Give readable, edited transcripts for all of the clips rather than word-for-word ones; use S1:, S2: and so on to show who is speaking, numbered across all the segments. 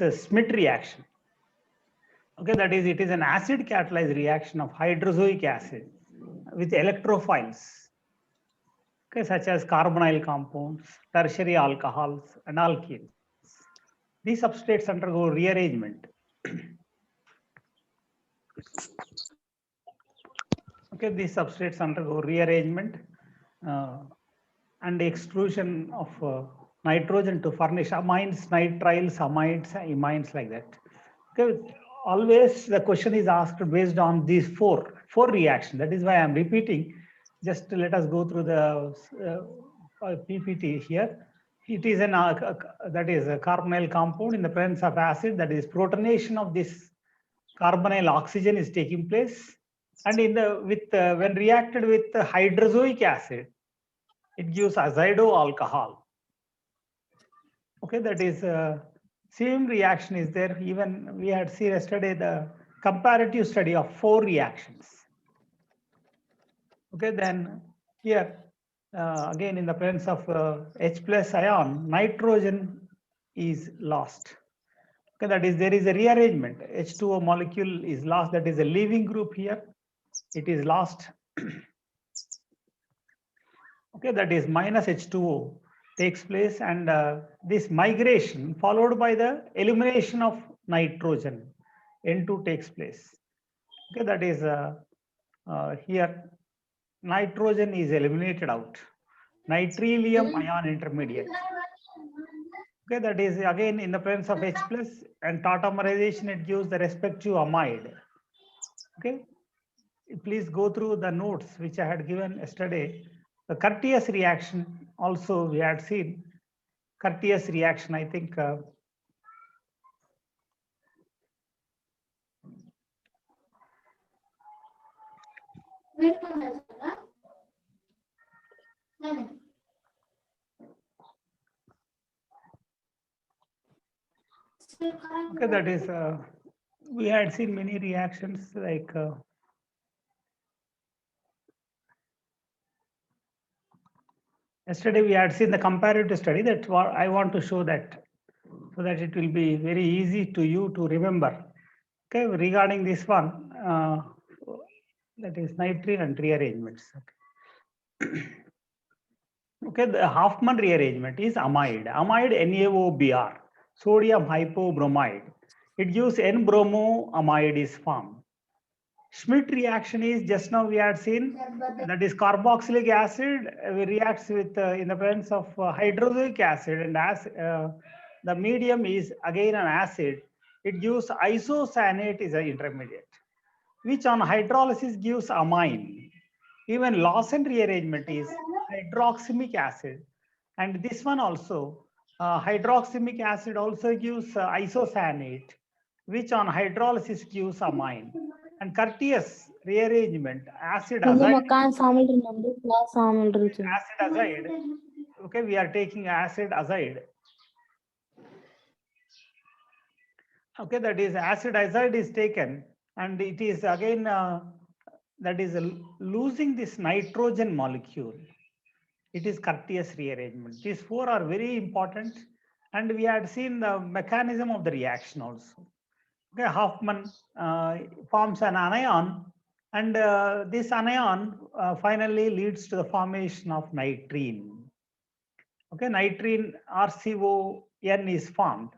S1: Schmidt reaction. Okay, that is, it is an acid catalyzed reaction of hydrozoic acid with electrophiles, okay, such as carbonyl compounds, tertiary alcohols, and alkenes. These substrates undergo rearrangement. Okay, these substrates undergo rearrangement and exclusion of nitrogen to furnish amines, nitriles, amides, imines, like that. Okay, always the question is asked based on these four reactions. That is why I am repeating. Just let us go through the PPT here. It is an that is a carbonyl compound in the presence of acid. That is, protonation of this carbonyl oxygen is taking place, and in the when reacted with hydrozoic acid, it gives azido alcohol. Okay, that is same reaction is there. Even we had seen yesterday the comparative study of 4 reactions. Okay, then here again in the presence of H plus ion, nitrogen is lost. Okay, that is, there is a rearrangement. H2O molecule is lost. That is a leaving group here. It is lost. Okay, that is minus H2O takes place, and this migration followed by the elimination of nitrogen, N2 takes place. Okay, that is here nitrogen is eliminated out. Nitrilium ion intermediate. Okay, that is again in the presence of H plus and tautomerization, it gives the respective amide. Okay, please go through the notes which I had given yesterday. The Curtius reaction also we had seen. Curtius reaction, I think okay, that is we had seen many reactions like yesterday we had seen the comparative study. That I want to show that so that it will be very easy to you to remember. Okay, regarding this one, that is nitrine and rearrangements. Okay. Okay, the Hoffman rearrangement is amide. Amide NaOBr, sodium hypobromide. It gives N-bromoamide is formed. Schmidt reaction is, just now we had seen, that is carboxylic acid reacts with in the presence of hydroxylic acid, and as the medium is again an acid, it gives isocyanate is an intermediate, which on hydrolysis gives amine. Even Lawson rearrangement is hydroxymic acid, and this one also hydroxymic acid also gives isocyanate, which on hydrolysis gives amine. And Curtius rearrangement, acid azide. Acid azide. Okay, we are taking acid azide. Okay, that is acid azide is taken, and it is again that is losing this nitrogen molecule. It is Curtius rearrangement. These 4 are very important, and we had seen the mechanism of the reaction also. Okay, Hoffman forms an anion, and this anion finally leads to the formation of nitrine. Okay, nitrine RCON is formed.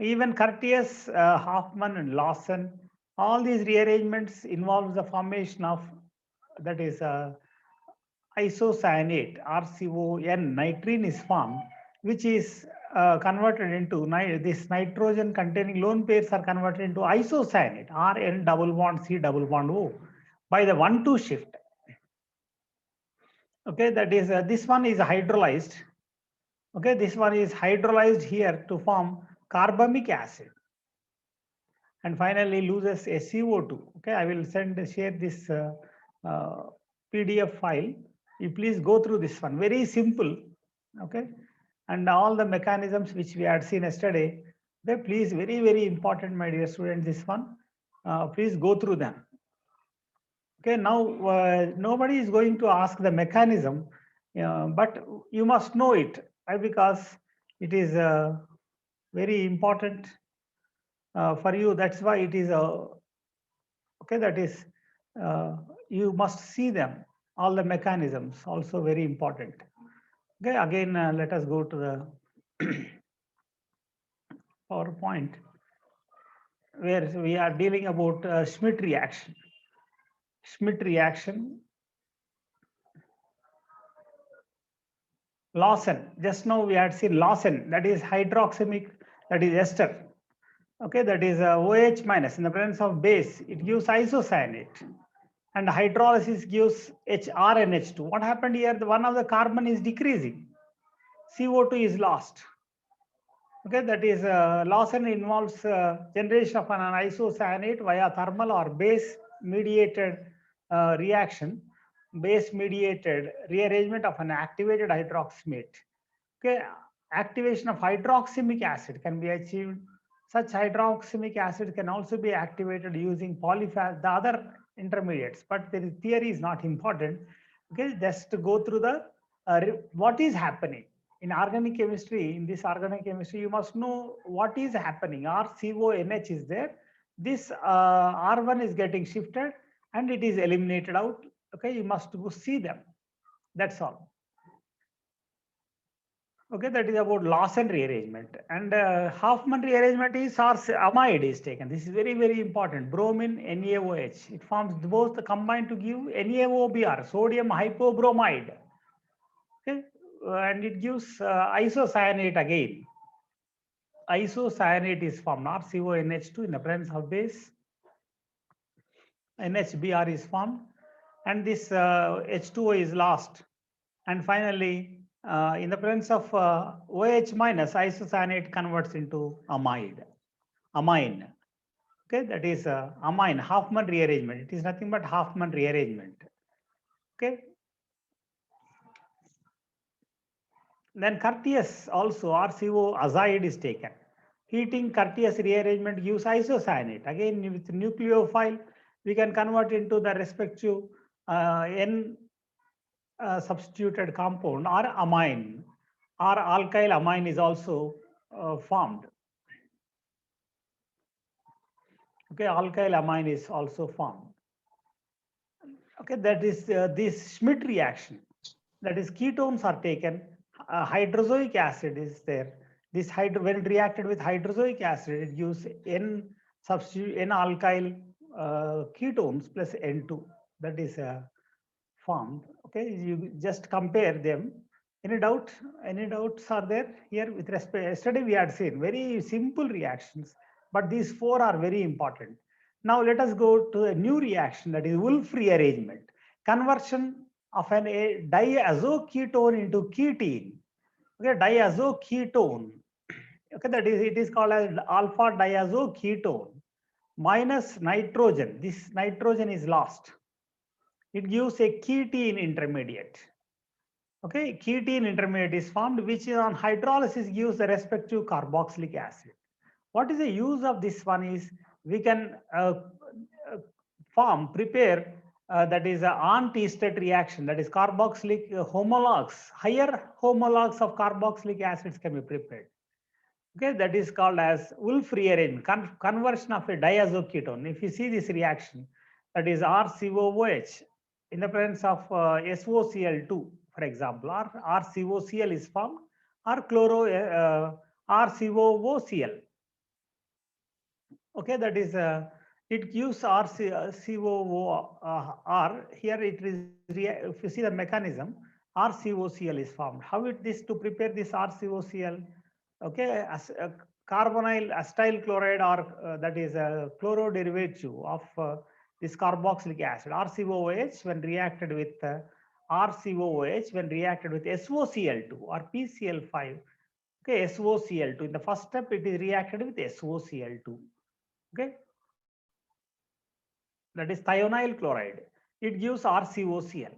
S1: Even Curtius, Hoffman, and Lawson, all these rearrangements involve the formation of, that is isocyanate, RCON, nitrine is formed, which is converted into this nitrogen containing lone pairs are converted into isocyanate, RN double bond C double bond O, by the 1,2 shift. Okay, that is this one is hydrolyzed. Okay, this one is hydrolyzed here to form carbamic acid, and finally loses a CO2. Okay, I will share this PDF file. You please go through this one. Very simple. Okay, and all the mechanisms which we had seen yesterday. Okay, please, very, very important, my dear students, this one. Please go through them. Okay, now nobody is going to ask the mechanism, but you must know it, because it is very important for you. That's why it is okay. That is, you must see them. All the mechanisms also very important. Okay, again, let us go to the PowerPoint, where we are dealing about Schmidt reaction. Schmidt reaction, Lawson. Just now we had seen Lawson, that is hydroxamic, that is ester. Okay, that is OH minus. In the presence of base, it gives isocyanate. And hydrolysis gives HRNH2. What happened here? The one of the carbon is decreasing. CO2 is lost. Okay, that is Lawson involves generation of an isocyanate via thermal or base mediated reaction, base mediated rearrangement of an activated hydroxamate. Okay, activation of hydroxamic acid can be achieved. Such hydroxamic acid can also be activated using the other intermediates, but the theory is not important. Okay, just to go through the what is happening in organic chemistry. In this organic chemistry, you must know what is happening. RCONH is there. This R1 is getting shifted and it is eliminated out. Okay, you must go see them. That's all. Okay, that is about Lawson rearrangement. And Hoffman rearrangement is amide is taken. This is very, very important. Bromine, NaOH. It forms both combined to give NaOBr, sodium hypobromide. Okay, and it gives isocyanate again. Isocyanate is formed, RCONH2 in the presence of base. NHBr is formed, and this H2O is lost. And finally, in the presence of OH minus, isocyanate converts into amide, amine. Okay, that is amine, Hoffman rearrangement. It is nothing but Hoffman rearrangement. Okay. Then Curtius also, RCO azide is taken. Heating Curtius rearrangement gives isocyanate. Again, with nucleophile, we can convert into the respective N substituted compound or amine, or alkyl amine is also formed. Okay, alkyl amine is also formed. Okay, that is this Schmidt reaction. That is, ketones are taken, hydrozoic acid is there. This when reacted with hydrozoic acid, it gives N substitute N alkyl ketones plus N2. That is formed. Okay, you just compare them. Any doubt? Any doubts are there here with respect? Yesterday we had seen very simple reactions, but these four are very important. Now let us go to a new reaction, that is Wolff rearrangement. Conversion of an diazoketone into ketene. Okay, diazoketone. Okay, that is, it is called as alpha diazoketone minus nitrogen. This nitrogen is lost. It gives a ketene intermediate. Okay, ketene intermediate is formed, which is on hydrolysis gives the respective carboxylic acid. What is the use of this one is, we can prepare that is an anti-state reaction, that is carboxylic homologs, higher homologs of carboxylic acids can be prepared. Okay, that is called as Wolff rearrangement, conversion of a diazoketone. If you see this reaction, that is RCOOH in the presence of SOCl2, for example, or RCOCl is formed, or RCOOCl. Okay, that is it gives RCOOR. Here it is, if you see the mechanism, RCOCl is formed. How it is to prepare this RCOCl? Okay, carbonyl acetyl chloride, or that is a chloro derivative of this carboxylic acid, RCOOH, when reacted with RCOOH, when reacted with SOCl2 or PCl5. Okay, SOCl2. In the first step, it is reacted with SOCl2. Okay, that is thionyl chloride. It gives RCOCl.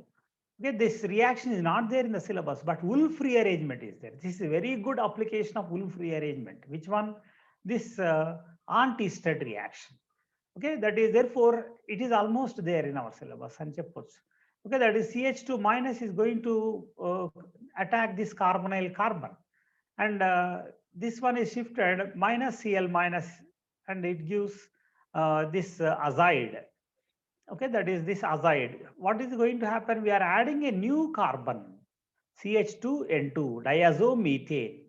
S1: Okay, this reaction is not there in the syllabus, but Wolff rearrangement is there. This is a very good application of Wolff rearrangement. Which one? This anti-state reaction. Okay, that is, therefore it is almost there in our syllabus. Okay, that is CH2 minus is going to attack this carbonyl carbon, and this one is shifted minus Cl minus and it gives this azide. Okay, that is this azide. What is going to happen? We are adding a new carbon, CH2N2, diazomethane.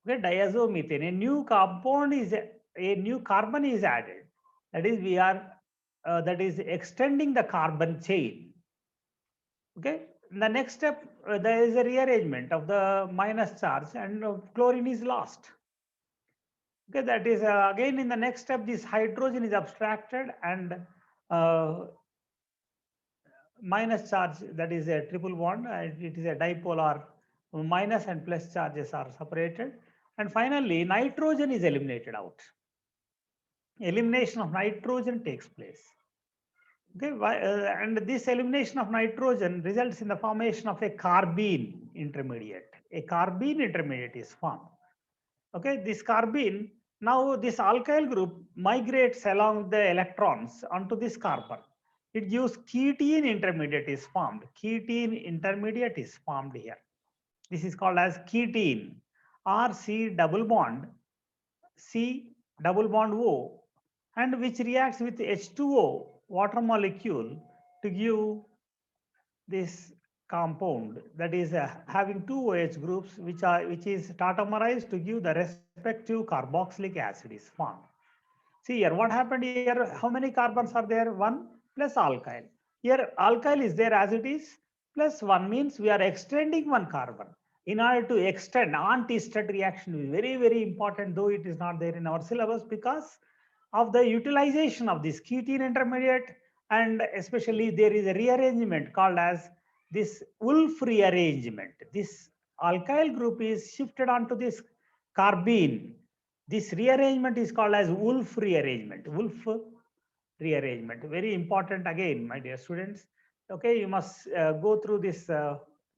S1: Okay, diazomethane, a new compound is a new carbon is added. That is, we are that is extending the carbon chain. Okay, the next step, there is a rearrangement of the minus charge, and chlorine is lost. Okay, that is again in the next step, this hydrogen is abstracted, and uh, minus charge, that is a triple bond, it is a dipolar, minus and plus charges are separated, and finally nitrogen is eliminated out. Elimination of nitrogen takes place. Okay, and this elimination of nitrogen results in the formation of a carbene intermediate. A carbene intermediate is formed. Okay, this carbene, now this alkyl group migrates along the electrons onto this carbon. It gives ketene intermediate is formed. Ketene intermediate is formed here. This is called as ketene. RC double bond, C double bond O, and which reacts with H2O water molecule to give this compound, that is having two OH groups, which is tautomerized to give the respective carboxylic acid is formed. See here, what happened here? How many carbons are there? 1 plus alkyl. Here alkyl is there as it is, plus 1 means we are extending one carbon. In order to extend, anti-stud reaction is very, very important, though it is not there in our syllabus, because of the utilization of this ketene intermediate, and especially there is a rearrangement called as this Wolff rearrangement. This alkyl group is shifted onto this carbene. This rearrangement is called as Wolff rearrangement. Wolff rearrangement, very important again, my dear students. Okay, you must go through this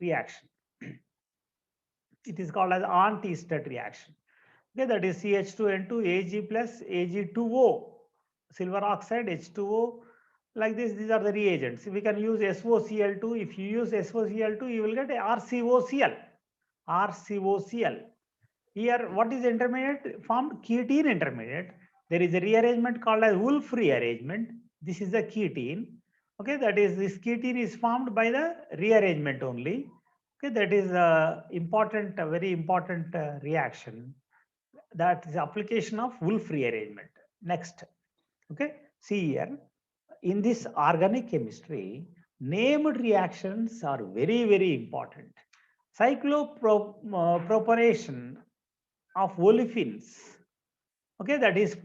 S1: reaction. It is called as anti-stud reaction. Okay, that is CH2N2 Ag plus Ag2O, silver oxide H2O. Like this, these are the reagents. We can use SOCl2. If you use SOCl2, you will get a RCOCl. RCOCl. Here, what is intermediate formed? Ketene intermediate. There is a rearrangement called as Wolff rearrangement. This is the ketene. Okay, that is, this ketene is formed by the rearrangement only. Okay, that is important, very important reaction. That is application of Wolff rearrangement. Next, okay, see here, in this organic chemistry, named reactions are very, very important. Cyclopropionation of olefins, okay, that is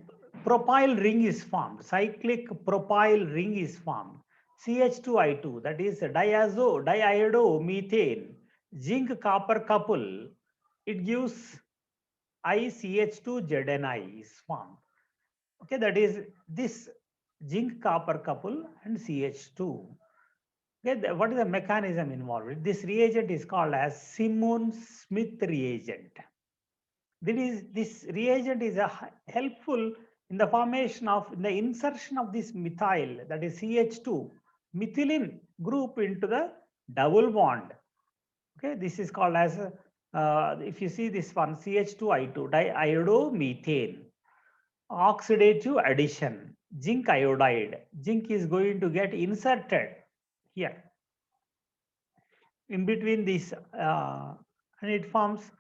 S1: propyl ring is formed, cyclic propyl ring is formed. CH2I2, that is diiodomethane, zinc copper couple, it gives ICH2ZNI is formed. Okay, that is this zinc copper couple and CH2. Okay, what is the mechanism involved? This reagent is called as Simmons-Smith reagent. This reagent is helpful in the formation of, in the insertion of this methyl, that is CH2 methylene group into the double bond. Okay, this is called as if you see this one, CH2I2 diiodomethane, oxidative addition, zinc iodide. Zinc is going to get inserted here in between this, and it forms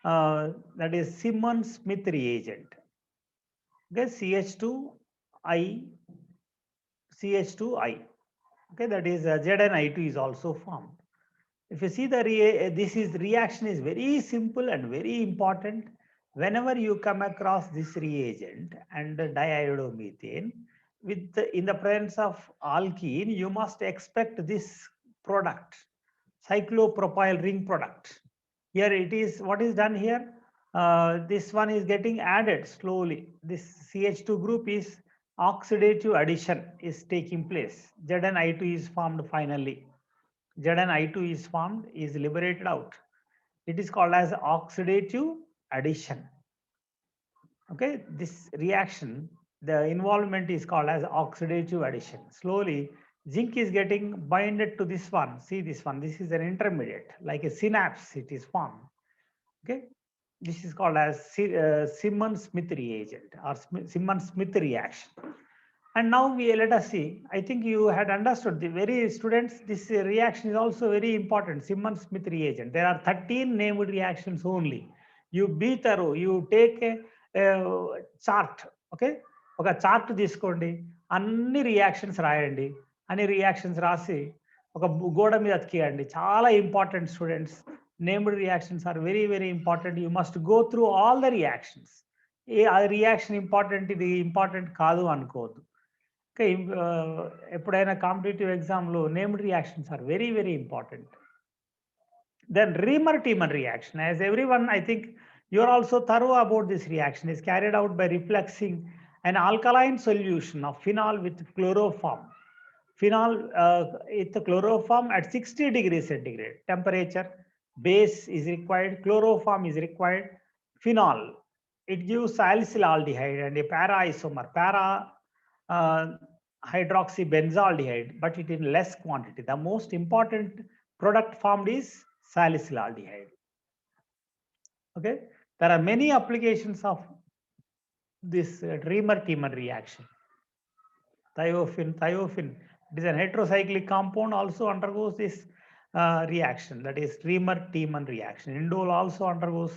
S1: that is Simmons-Smith reagent. Okay, CH2I, CH2I. Okay, that is ZnI2 is also formed. If you see the reaction is very simple and very important. Whenever you come across this reagent and diiodomethane in the presence of alkene, you must expect this product, cyclopropyl ring product. Here it is, what is done here? This one is getting added slowly. This CH2 group is oxidative addition is taking place. ZnI2 is formed finally. ZnI2 is formed, is liberated out. It is called as oxidative addition. Okay, this reaction, the involvement is called as oxidative addition. Slowly, zinc is getting binded to this one. See this one, this is an intermediate, like a synapse it is formed. Okay, This is called as Simmons-Smith reagent or Simmons-Smith reaction. And now let us see. I think you had understood the very students. This reaction is also very important. Simmons-Smith reagent. There are 13 named reactions only. You be thorough. You take a chart. Okay, ఒక chart తీసుకోండి, అన్ని reactions రాయండి, అన్ని reactions రాసి ఒక గోడ మీద అతికియండి. చాలా important students. Named reactions are very very important. You must go through all the reactions. ఆ రియాక్షన్ ఇంపార్టెంట్, ఇది ఇంపార్టెంట్ కాదు అనుకోవద్దు. Okay, ఎప్పుడైనా కాంపిటేటివ్ ఎగ్జామ్లో named reactions are very very important. Then Riemer-Tiemann reaction, as everyone, I think you are also thorough about this reaction, is carried out by refluxing an alkaline solution of phenol with chloroform. Phenol with the chloroform at 60 degrees centigrade temperature. Base is required, chloroform is required, phenol. It gives salicylaldehyde and a para isomer, hydroxybenzaldehyde, but it in less quantity. The most important product formed is salicylaldehyde. Okay, there are many applications of this Riemer-Tiemann reaction. Thiophene, it is an heterocyclic compound, also undergoes this reaction, that is Riemer-Tiemann reaction. Indole also undergoes.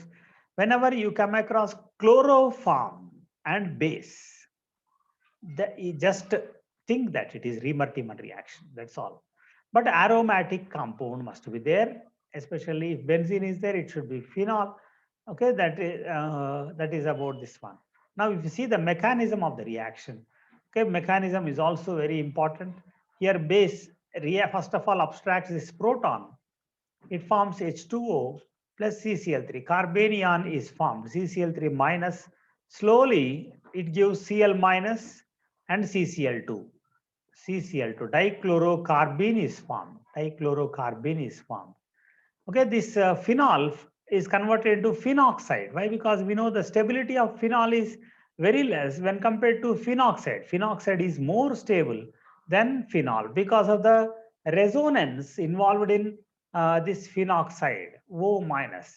S1: Whenever you come across chloroform and base, you just think that it is Riemer-Tiemann reaction, that's all. But aromatic compound must be there, especially if benzene is there, it should be phenol. Okay, that is about this one. Now, if you see the mechanism of the reaction, okay, mechanism is also very important. Here, base first of all abstracts this proton. It forms H2O plus CCl3. Carbanion is formed, CCl3 minus. Slowly, it gives Cl minus and CCl2. CCl2, dichlorocarbene is formed. Dichlorocarbene is formed. Okay, this phenol is converted into phenoxide. Why? Because we know the stability of phenol is very less when compared to phenoxide. Phenoxide is more stable than phenol because of the resonance involved in this phenoxide, O minus.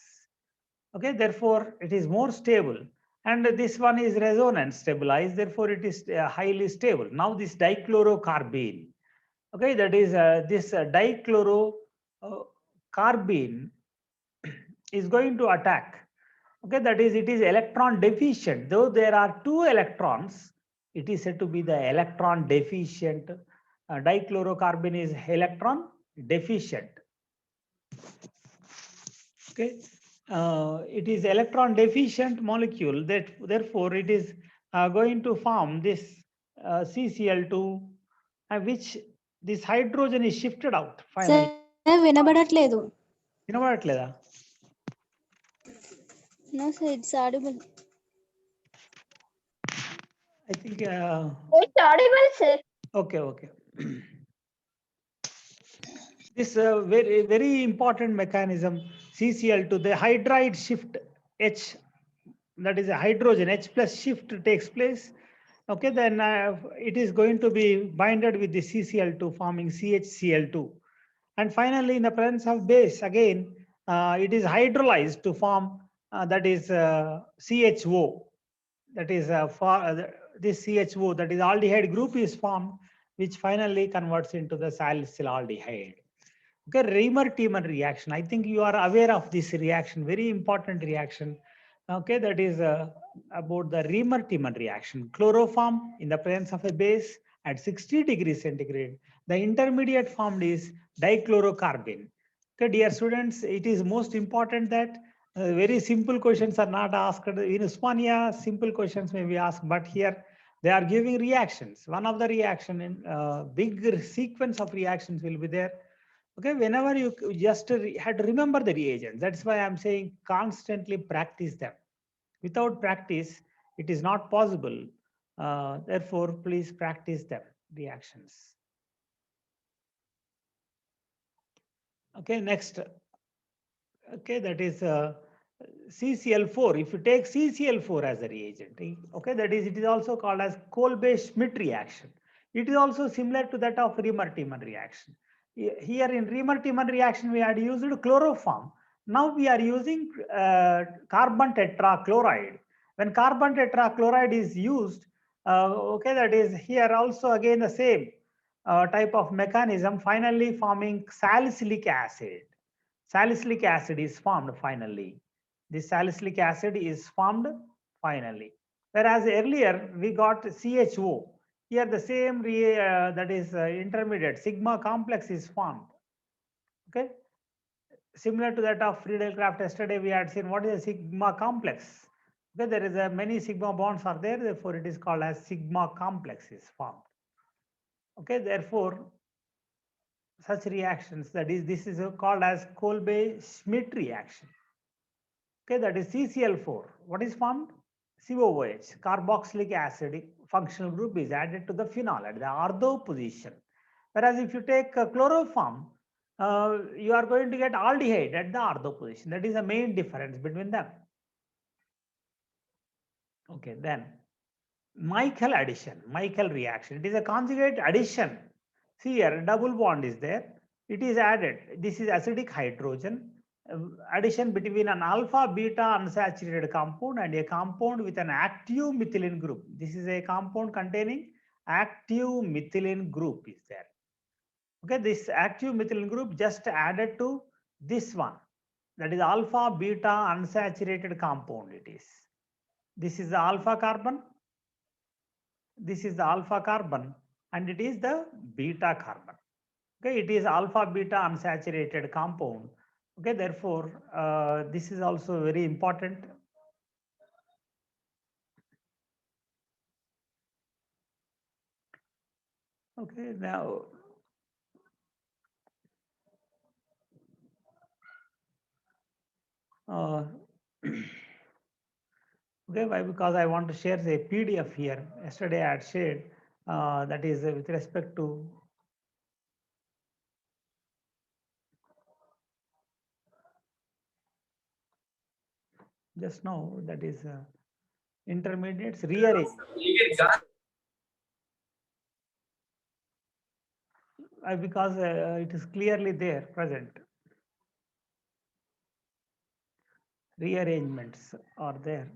S1: Okay, therefore it is more stable, and this one is resonance stabilized, therefore it is highly stable. Now this dichlorocarbene, okay, that is this dichlorocarbene is going to attack. Okay, that is, it is electron deficient. Though there are 2 electrons, it is said to be the electron deficient. Dichlorocarbene is electron deficient. Okay, it is electron deficient molecule, that therefore it is going to form this CCl2, which this hydrogen is shifted out finally.
S2: వినబడట్లేదు.
S1: వినబడట్లేదా?
S2: No sir, it's audible.
S1: I think
S3: It's audible, sir.
S1: okay. This very very important mechanism, CCl2, the hydride shift H, that is a hydrogen H plus shift takes place. Okay, then it is going to be binded with the CCl2, forming CHCl2. And finally, in the presence of base, again, it is hydrolyzed to form that is CHO. That is this CHO, that is aldehyde group is formed, which finally converts into the salicylaldehyde. Okay, Riemer-Tiemann reaction. I think you are aware of this reaction, very important reaction. Okay, that is about the Riemer-Tiemann reaction. Chloroform in the presence of a base at 60 degrees centigrade. The intermediate formed is dichlorocarbene. Okay, dear students, it is most important that very simple questions are not asked. In Uspania, simple questions may be asked, but here they are giving reactions. One of the reaction in big sequence of reactions will be there. Okay, whenever you just had to remember the reagents. That's why I'm saying constantly practice them. Without practice, it is not possible. Therefore, please practice them, reactions. Okay, next. Okay, that is CCl4. If you take CCl4 as a reagent, okay, that is, it is also called as Kolbe-Schmidt reaction. It is also similar to that of Riemer-Tiemann reaction. Here in Riemer-Tiemann reaction, we had used chloroform. Now we are using carbon tetrachloride. When carbon tetrachloride is used, okay, that is here also again the same type of mechanism, finally forming salicylic acid. Salicylic acid is formed finally. This salicylic acid is formed finally. Whereas earlier we got CHO. Here the same that is intermediate sigma complex is formed. Okay, similar to that of Friedel-Crafts yesterday, we had seen what is a sigma complex. Okay, there is a many sigma bonds are there, therefore it is called as sigma complex is formed. Okay, therefore such reactions, that is, this is called as Kolbe-Schmidt reaction. Okay, that is CCl4. What is formed? COOH, carboxylic acid functional group is added to the phenol at the ortho position. Whereas if you take chloroform, you are going to get aldehyde at the ortho position. That is the main difference between them. Okay, then Michael addition, Michael reaction. It is a conjugate addition. See here, double bond is there. It is added. This is acidic hydrogen. Addition between an alpha beta unsaturated compound and a compound with an active methylene group. This is a compound containing active methylene group is there. Okay, this active methylene group just added to this one. That is alpha beta unsaturated compound it is. This is the alpha carbon. This is the alpha carbon and it is the beta carbon. Okay, it is alpha beta unsaturated compound. Okay, therefore, this is also very important. Okay, now okay, why? Because I want to share a PDF here. Yesterday I had shared that is with respect to just now, that is intermediates rearrange. Because it is clearly there present. Rearrangements are there.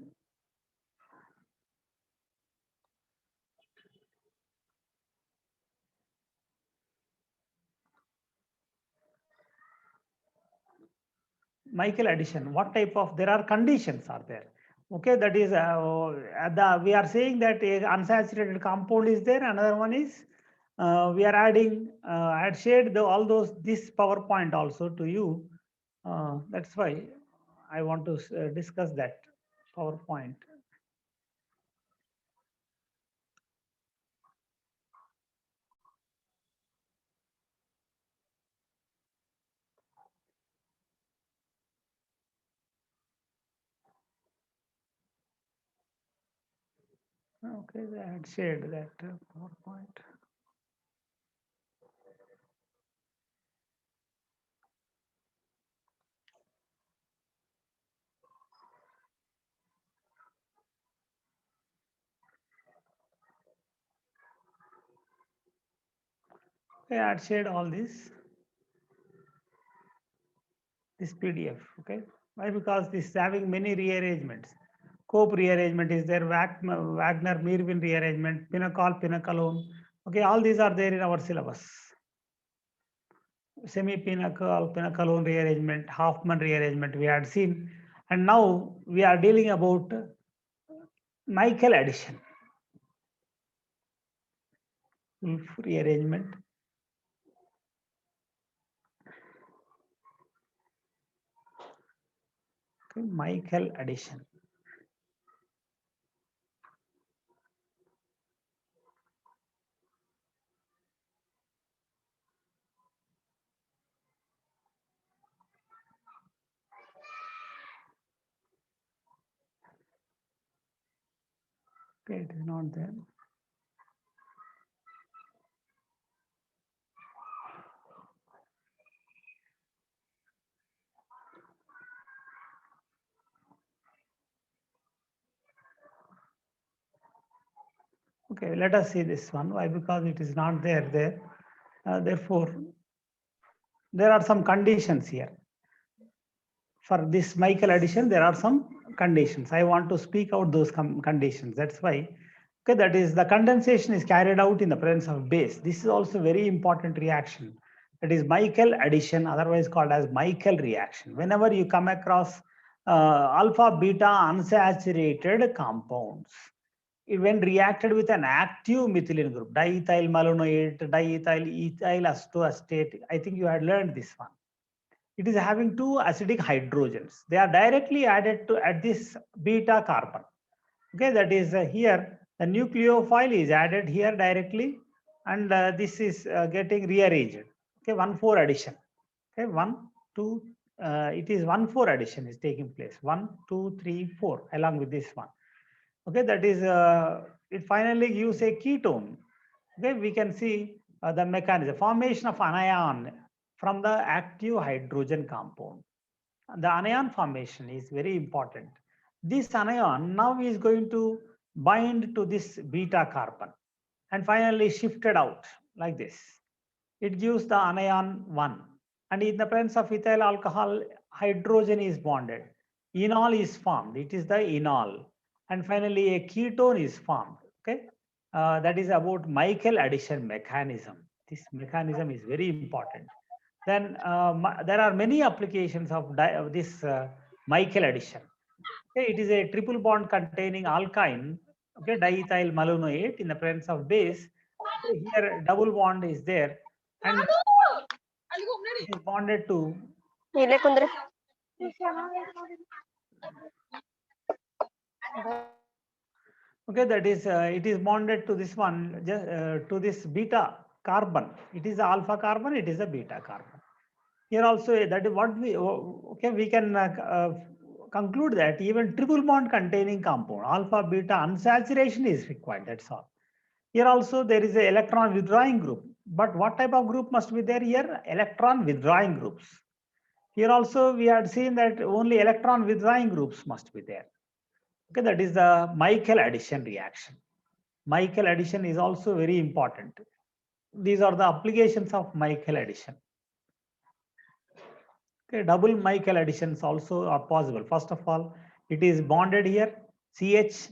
S1: Michael addition, what type of, there are conditions are there. Okay, that is we are saying that a unsaturated compound is there. Another one is we are adding, I had shared all those, this PowerPoint also to you. That's why I want to discuss that PowerPoint. Okay, I had shared that PowerPoint. Okay, I had shared all this PDF. Okay, why? Because this is having many rearrangements. Cope rearrangement is there, Wagner Mirwin rearrangement, Pinacol, Pinacalone. Okay, all these are there in our syllabus. Semi-Pinacol, Pinacalone rearrangement, Hoffman rearrangement we had seen. And now we are dealing about Michael addition. Wolff rearrangement. Okay, Michael addition. Okay, it is not there. Okay, let us see this one. Why? Because it is not there. Therefore, there are some conditions here. for this Michael addition, there are some conditions. I want to speak out those conditions. That's why, okay, that is the condensation is carried out in the presence of base. This is also very important reaction. That is Michael addition, otherwise called as Michael reaction. Whenever you come across alpha beta unsaturated compounds, when reacted with an active methylene group, diethyl malonyate, diethyl ethyl acetoacetate, I think you had learned this one. It is having two acidic hydrogens. They are directly added to at this beta carbon. Okay, that is here the nucleophile is added here directly, and this is getting rearranged. Okay, 1,4 addition. Okay, 1, 2. It is 1,4 addition is taking place. 1, 2, 3, 4 along with this one. Okay, that is it finally gives a ketone. Okay, we can see the mechanism formation of anion from the active hydrogen compound. The anion formation is very important. This anion now is going to bind to this beta carbon and finally shifted out like this. It gives the anion 1, and in the presence of ethyl alcohol, hydrogen is bonded. Enol is formed. It is the enol, and finally a ketone is formed. Okay, that is about Michael addition mechanism. This mechanism is very important. Then there are many applications of this Michael addition. Okay, it is a triple bond containing alkyne, okay, diethyl malonyate in the presence of base. Okay, here double bond is there, and it is bonded to. Okay, that is it is bonded to this one, to this beta carbon. It is alpha carbon. It is a beta carbon. Here also that is what we okay, we can conclude that even triple bond containing compound alpha beta unsaturation is required. That's all. Here also there is a electron withdrawing group, but what type of group must be there here? Electron withdrawing groups. Here also we had seen that only electron withdrawing groups must be there. Okay, that is the Michael addition reaction. Michael addition is also very important. These are the applications of Michael addition. Okay, double Michael additions also are possible. First of all, it is bonded here, CH,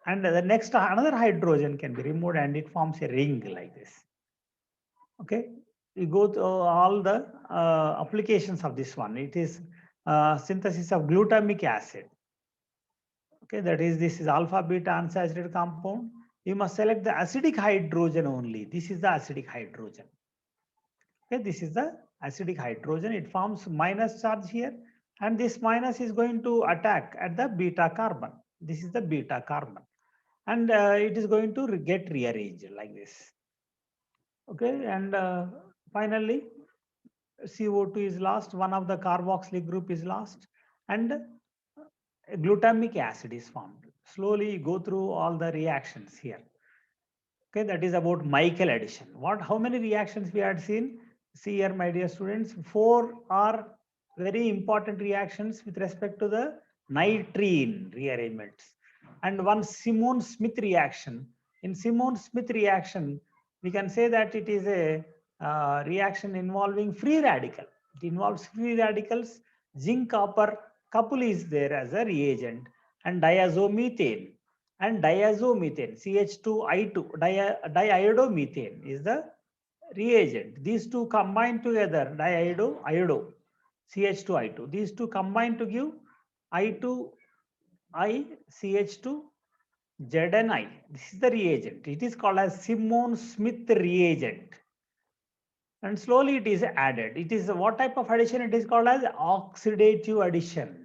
S1: and the next another hydrogen can be removed and it forms a ring like this. Okay, we go to all the applications of this one. It is synthesis of glutamic acid. Okay, that is, this is alpha beta unsaturated compound. You must select the acidic hydrogen only. This is the acidic hydrogen. Okay, this is the acidic hydrogen. It forms minus charge here, and this minus is going to attack at the beta carbon. This is the beta carbon, and it is going to get rearranged like this. Okay, and finally CO2 is lost. One of the carboxylic group is lost, and glutamic acid is formed. Slowly go through all the reactions here. Okay, that is about Michael addition. How many reactions we had seen? See here, my dear students, 4 are very important reactions with respect to the nitrene rearrangements, and one Simon-Smith reaction. In Simon-Smith reaction, we can say that it is a reaction involving free radical. It involves free radicals. Zinc copper couple is there as a reagent, and diazomethane and diazomethane, CH2I2, diiodomethane is the reagent. These two combine together, iodo, CH2I2. These two combine to give I2I, CH2, ZnI. This is the reagent. It is called as Simon-Smith reagent. And slowly it is added. It is what type of addition? It is called as oxidative addition.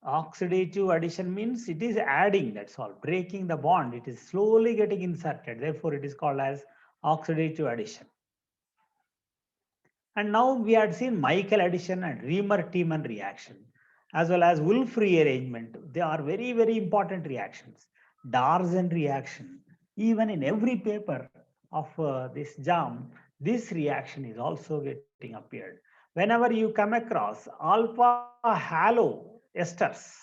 S1: Oxidative addition means it is adding, that's all, breaking the bond. It is slowly getting inserted. Therefore, it is called as oxidative addition. And now we had seen Michael addition and Reamer-Tiemann reaction, as well as Wolff rearrangement. They are very, very important reactions. Darzen reaction. Even in every paper of this JAM, this reaction is also getting appeared. Whenever you come across alpha halo esters,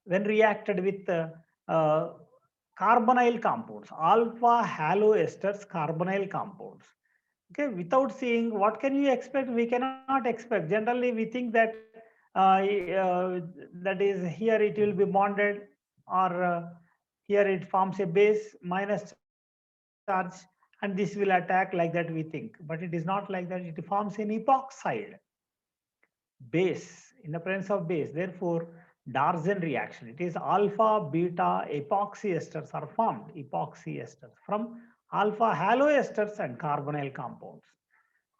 S1: when reacted with carbonyl compounds, alpha halo esters carbonyl compounds. Okay, without seeing, what can you expect? We cannot expect. Generally, we think that that is here it will be bonded, or here it forms a base minus charge, and this will attack like that we think, but it is not like that. It forms an epoxide base in the presence of base. Therefore, Darzen reaction. It is alpha beta epoxy esters are formed. Epoxy esters from alpha haloesters and carbonyl compounds.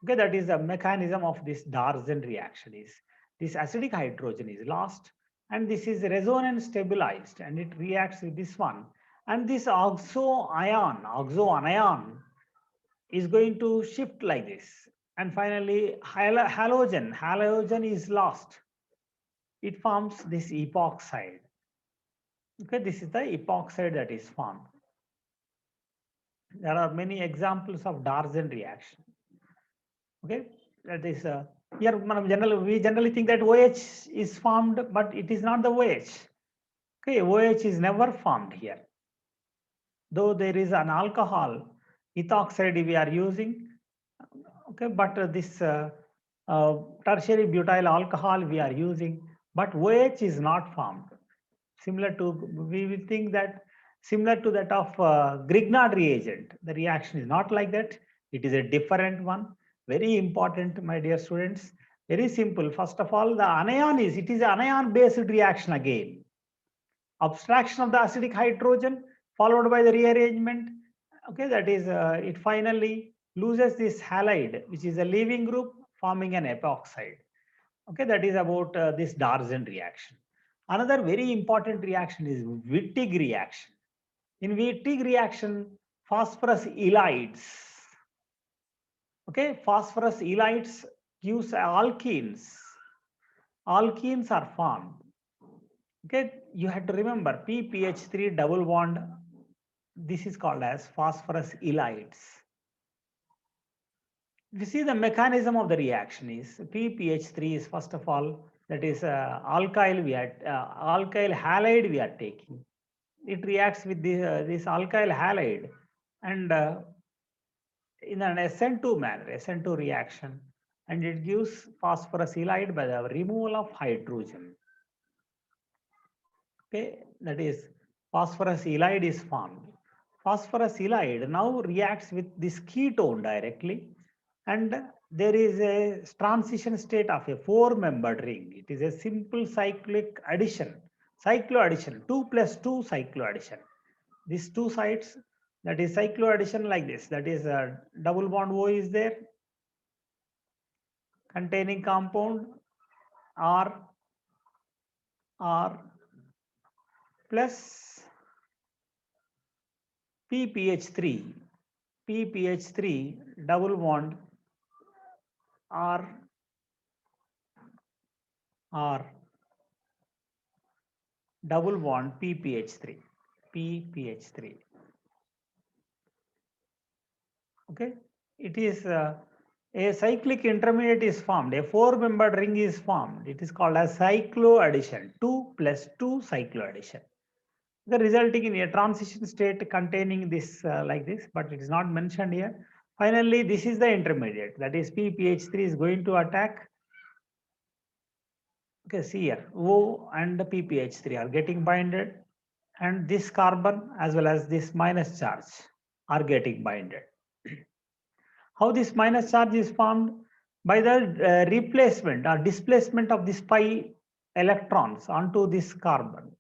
S1: Okay, that is the mechanism of this Darzen reaction. Is this acidic hydrogen is lost, and this is resonance stabilized, and it reacts with this one, and this oxoanion is going to shift like this, and finally halogen is lost. It forms this epoxide. Okay, this is the epoxide that is formed. There are many examples of Darzen reaction. Okay, that is here we generally think that OH is formed, but it is not the OH. Okay, OH is never formed here. Though there is an alcohol, ethoxide we are using. Okay, but this tertiary butyl alcohol we are using, but OH is not formed. Similar to, we will think that similar to that of Grignard reagent. The reaction is not like that. It is a different one. Very important, my dear students. Very simple. First of all, the anion it is an anion based reaction again. Abstraction of the acidic hydrogen followed by the rearrangement. Okay, that is it finally loses this halide, which is a leaving group, forming an epoxide. Okay, that is about this Darzen reaction. Another very important reaction is Wittig reaction. In Wittig reaction, phosphorus ylides. Okay, phosphorus ylides gives alkenes. Alkenes are formed. Okay, you have to remember PPH3 double bond. This is called as phosphorus ylides. We see the mechanism of the reaction is PPH3 is first of all, that is alkyl alkyl halide we are taking. It reacts with this alkyl halide, and in an SN2 manner, SN2 reaction, and it gives phosphorus ylide by the removal of hydrogen. Okay, that is phosphorus ylide is formed. Phosphorus ylide now reacts with this ketone directly, and there is a transition state of a 4-membered ring. It is a simple cyclic addition, cycloaddition, 2 plus 2 cycloaddition. These two sides, that is cycloaddition like this, that is a double bond O is there, containing compound R plus PPH3 double bond R double bond PPH3. Okay, it is a cyclic intermediate is formed. A 4-membered ring is formed. It is called as cycloaddition. 2 plus 2 cycloaddition. The resulting in a transition state containing this like this, but it is not mentioned here. Finally, this is the intermediate, that is PPH3 is going to attack. Okay, see here, O and the PPH3 are getting binded, and this carbon as well as this minus charge are getting binded. How this minus charge is formed? By the replacement or displacement of this pi electrons onto this carbon.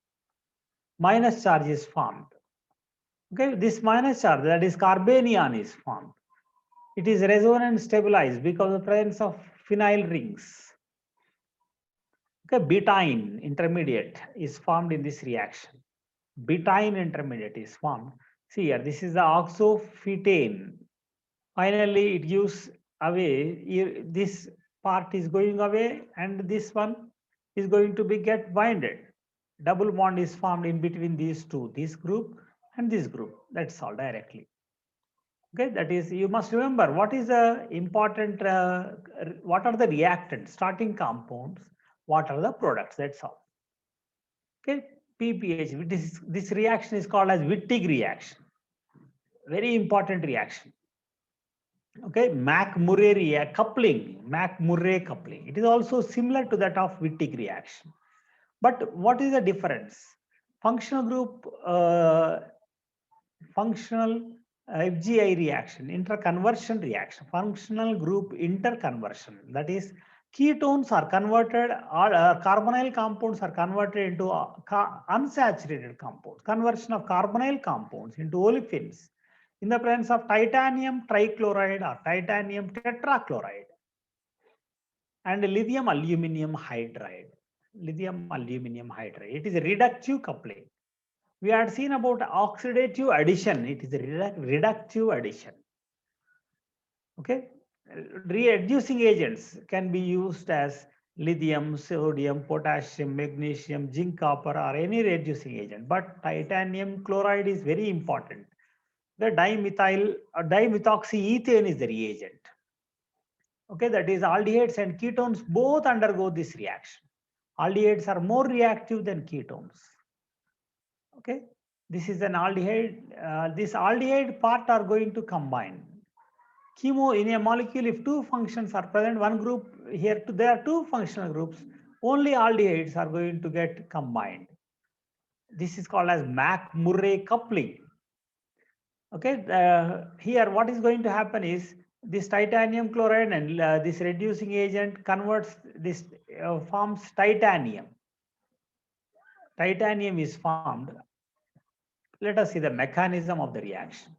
S1: Minus charge is formed. Okay, this minus charge, that is carbanion, is formed. It is resonance stabilized because of the presence of phenyl rings. Okay, butane intermediate is formed in this reaction. Butane intermediate is formed. See here, this is the oxofetane. Finally, it gives away, this part is going away, and this one is going to be get binded. Double bond is formed in between these two, this group and this group. That's all directly. Okay, that is, you must remember what is the important, what are the reactants, starting compounds, what are the products, that's all. Okay, PPH, this reaction is called as Wittig reaction. Very important reaction. Okay, Mac-Murray coupling, Mac-Murray coupling. It is also similar to that of Wittig reaction. But what is the difference? Functional group, functional FGI reaction, interconversion reaction, functional group interconversion. That is, ketones are converted, or carbonyl compounds are converted into unsaturated compounds, conversion of carbonyl compounds into olefins in the presence of titanium trichloride or titanium tetrachloride and lithium aluminum hydride. Lithium aluminum hydride. It is a reductive coupling. We had seen about oxidative addition. It is a reductive addition. Okay. Reducing agents can be used as lithium, sodium, potassium, magnesium, zinc, copper, or any reducing agent. But titanium chloride is very important. The dimethoxyethane is the reagent. Okay, that is aldehydes and ketones both undergo this reaction. Aldehydes are more reactive than ketones. Okay, this is an aldehyde. This aldehyde part are going to combine. Chemo in a molecule, if two functions are present, one group here, there are two functional groups, only aldehydes are going to get combined. This is called as Mac-Murray coupling. Okay, here what is going to happen is this titanium chloride and this reducing agent converts this, forms titanium. Titanium is formed. Let us see the mechanism of the reaction.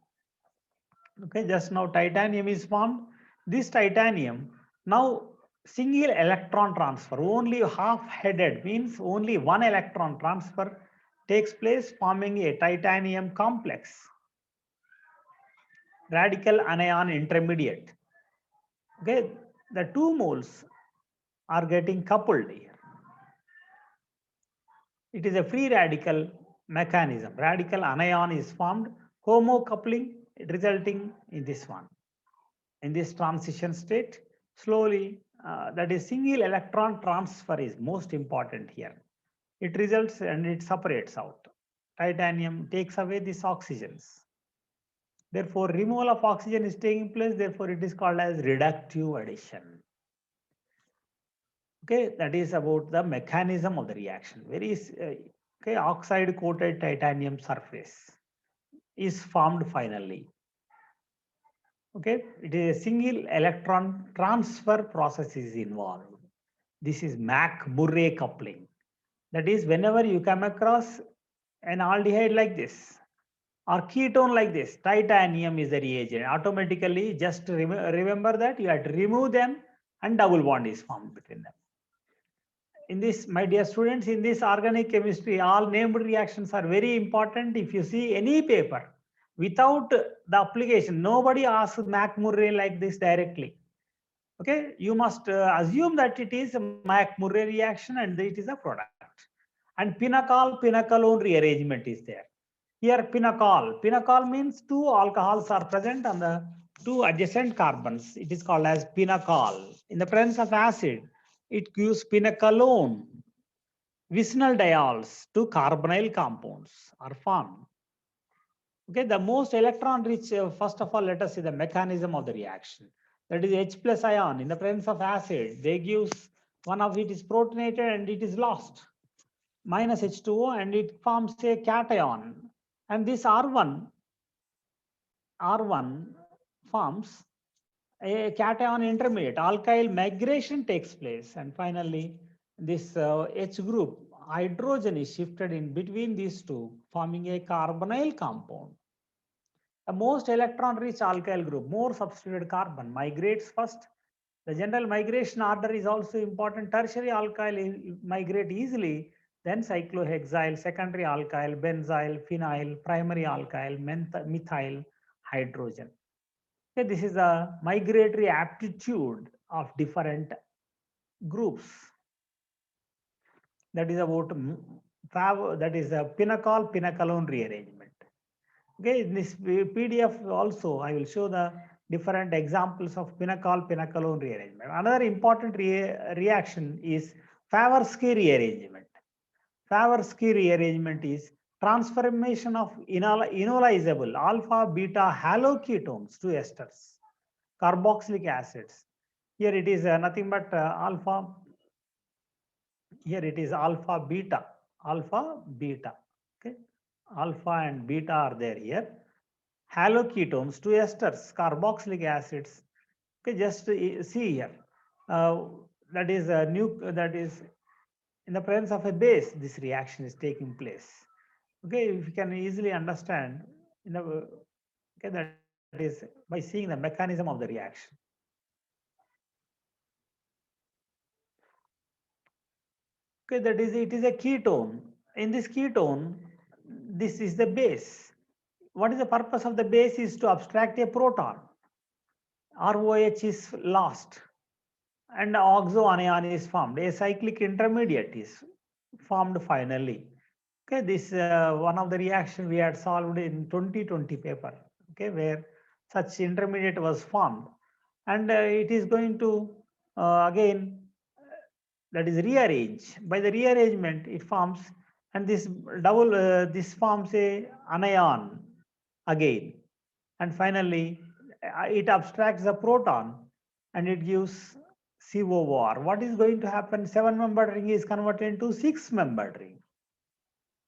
S1: Okay, just now titanium is formed. This titanium, now single electron transfer, only half-headed, means only one electron transfer takes place, forming a titanium complex. Radical anion intermediate. Okay, the two moles are getting coupled here. It is a free radical mechanism. Radical anion is formed, homocoupling resulting in this one. In this transition state, slowly, that is single electron transfer is most important here. It results and it separates out. Titanium takes away these oxygens. Therefore, removal of oxygen is taking place. Therefore, it is called as reductive addition. Okay, that is about the mechanism of the reaction. Very okay, oxide coated titanium surface is formed finally. Okay, it is a single electron transfer process is involved. This is Mac-Murray coupling. That is, whenever you come across an aldehyde like this or ketone like this, titanium is the reagent. Automatically, just remember that you have to remove them and double bond is formed between them. In this, my dear students, in this organic chemistry, all named reactions are very important. If you see any paper, without the application, nobody asks Mac-Murray like this directly. Okay, you must assume that it is a Mac-Murray reaction and it is a product. And pinacol-pinacalone rearrangement is there. Here, pinacol means two alcohols are present on the two adjacent carbons. It is called as pinacol. In the presence of acid, it gives pinacalone. Vicinal diols, two carbonyl compounds are formed. Okay, the most electron rich, first of all, let us see the mechanism of the reaction. That is H plus ion. In the presence of acid, they gives one of it is protonated and it is lost. Minus H2O and it forms a cation. And this R1 forms a cation intermediate. Alkyl migration takes place. And finally, this H group, hydrogen is shifted in between these two, forming a carbonyl compound. The most electron-rich alkyl group, more substituted carbon, migrates first. The general migration order is also important. Tertiary alkyl migrate easily, then cyclohexyl, secondary alkyl, benzyl, phenyl, primary alkyl, methyl, hydrogen. Okay, this is the migratory aptitude of different groups. That is about that is a pinacol-pinacalone rearrangement. Okay, in this PDF also, I will show the different examples of pinacol-pinacalone rearrangement. Another important reaction is Favorsky rearrangement. Favorsky rearrangement is transformation of enolizable alpha beta haloketones to esters. carboxylic acids. Here it is nothing but alpha. Here it is alpha beta. Okay, alpha and beta are there here. Haloketones, two esters, carboxylic acids. Okay, just see here. That is a that is in the presence of a base, this reaction is taking place. Okay, if you can easily understand, okay, that is by seeing the mechanism of the reaction. Okay, that is, it is a ketone. In this ketone, this is the base. What is the purpose of the base? Is to abstract a proton. ROH is lost and oxoanion is formed. A cyclic intermediate is formed finally. Okay, this one of the reaction we had solved in 2020 paper. Okay, where such intermediate was formed, and it is going to again that is rearrange. By the rearrangement, it forms, and this this forms a anion again, and finally it abstracts the proton and it gives COR. What is going to happen? 7-membered ring is converted into 6-membered ring.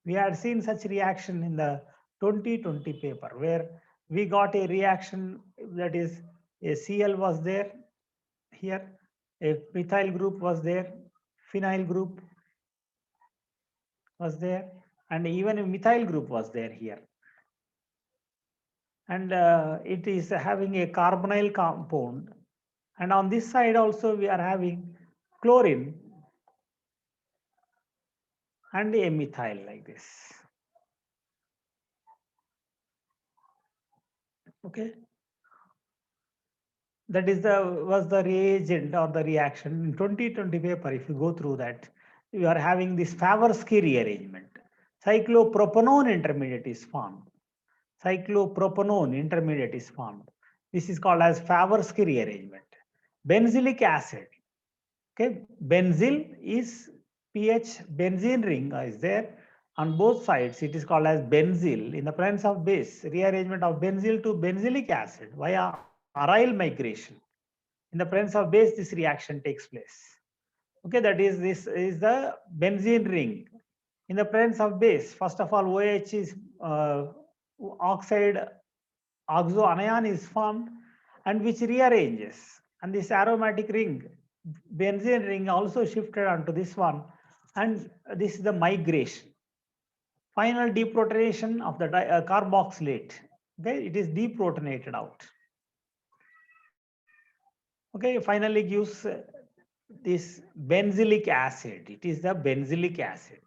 S1: We had seen such reaction in the 2020 paper where we got a reaction, that is a Cl was there here, a methyl group was there, phenyl group was there, and even a methyl group was there here. And it is having a carbonyl compound. And on this side also we are having chlorine and a methyl like this. Okay. That is was the reagent or the reaction in 2020 paper. If you go through that, you are having this Favorsky rearrangement. Cyclopropanone intermediate is formed. Cyclopropanone intermediate is formed. This is called as Favorsky rearrangement. Benzylic acid. Okay, benzyl is pH benzene ring is there on both sides. It is called as benzyl. In the presence of base, rearrangement of benzyl to benzylic acid via aryl migration. In the presence of base, this reaction takes place. Okay, that is, this is the benzene ring. In the presence of base, first of all, OH is oxide oxoanion is formed, and which rearranges, and this aromatic ring, benzene ring, also shifted onto this one, and this is the migration. Final deprotonation of the carboxylate. Okay, it is deprotonated out. Okay, finally gives this benzylic acid. It is the benzylic acid.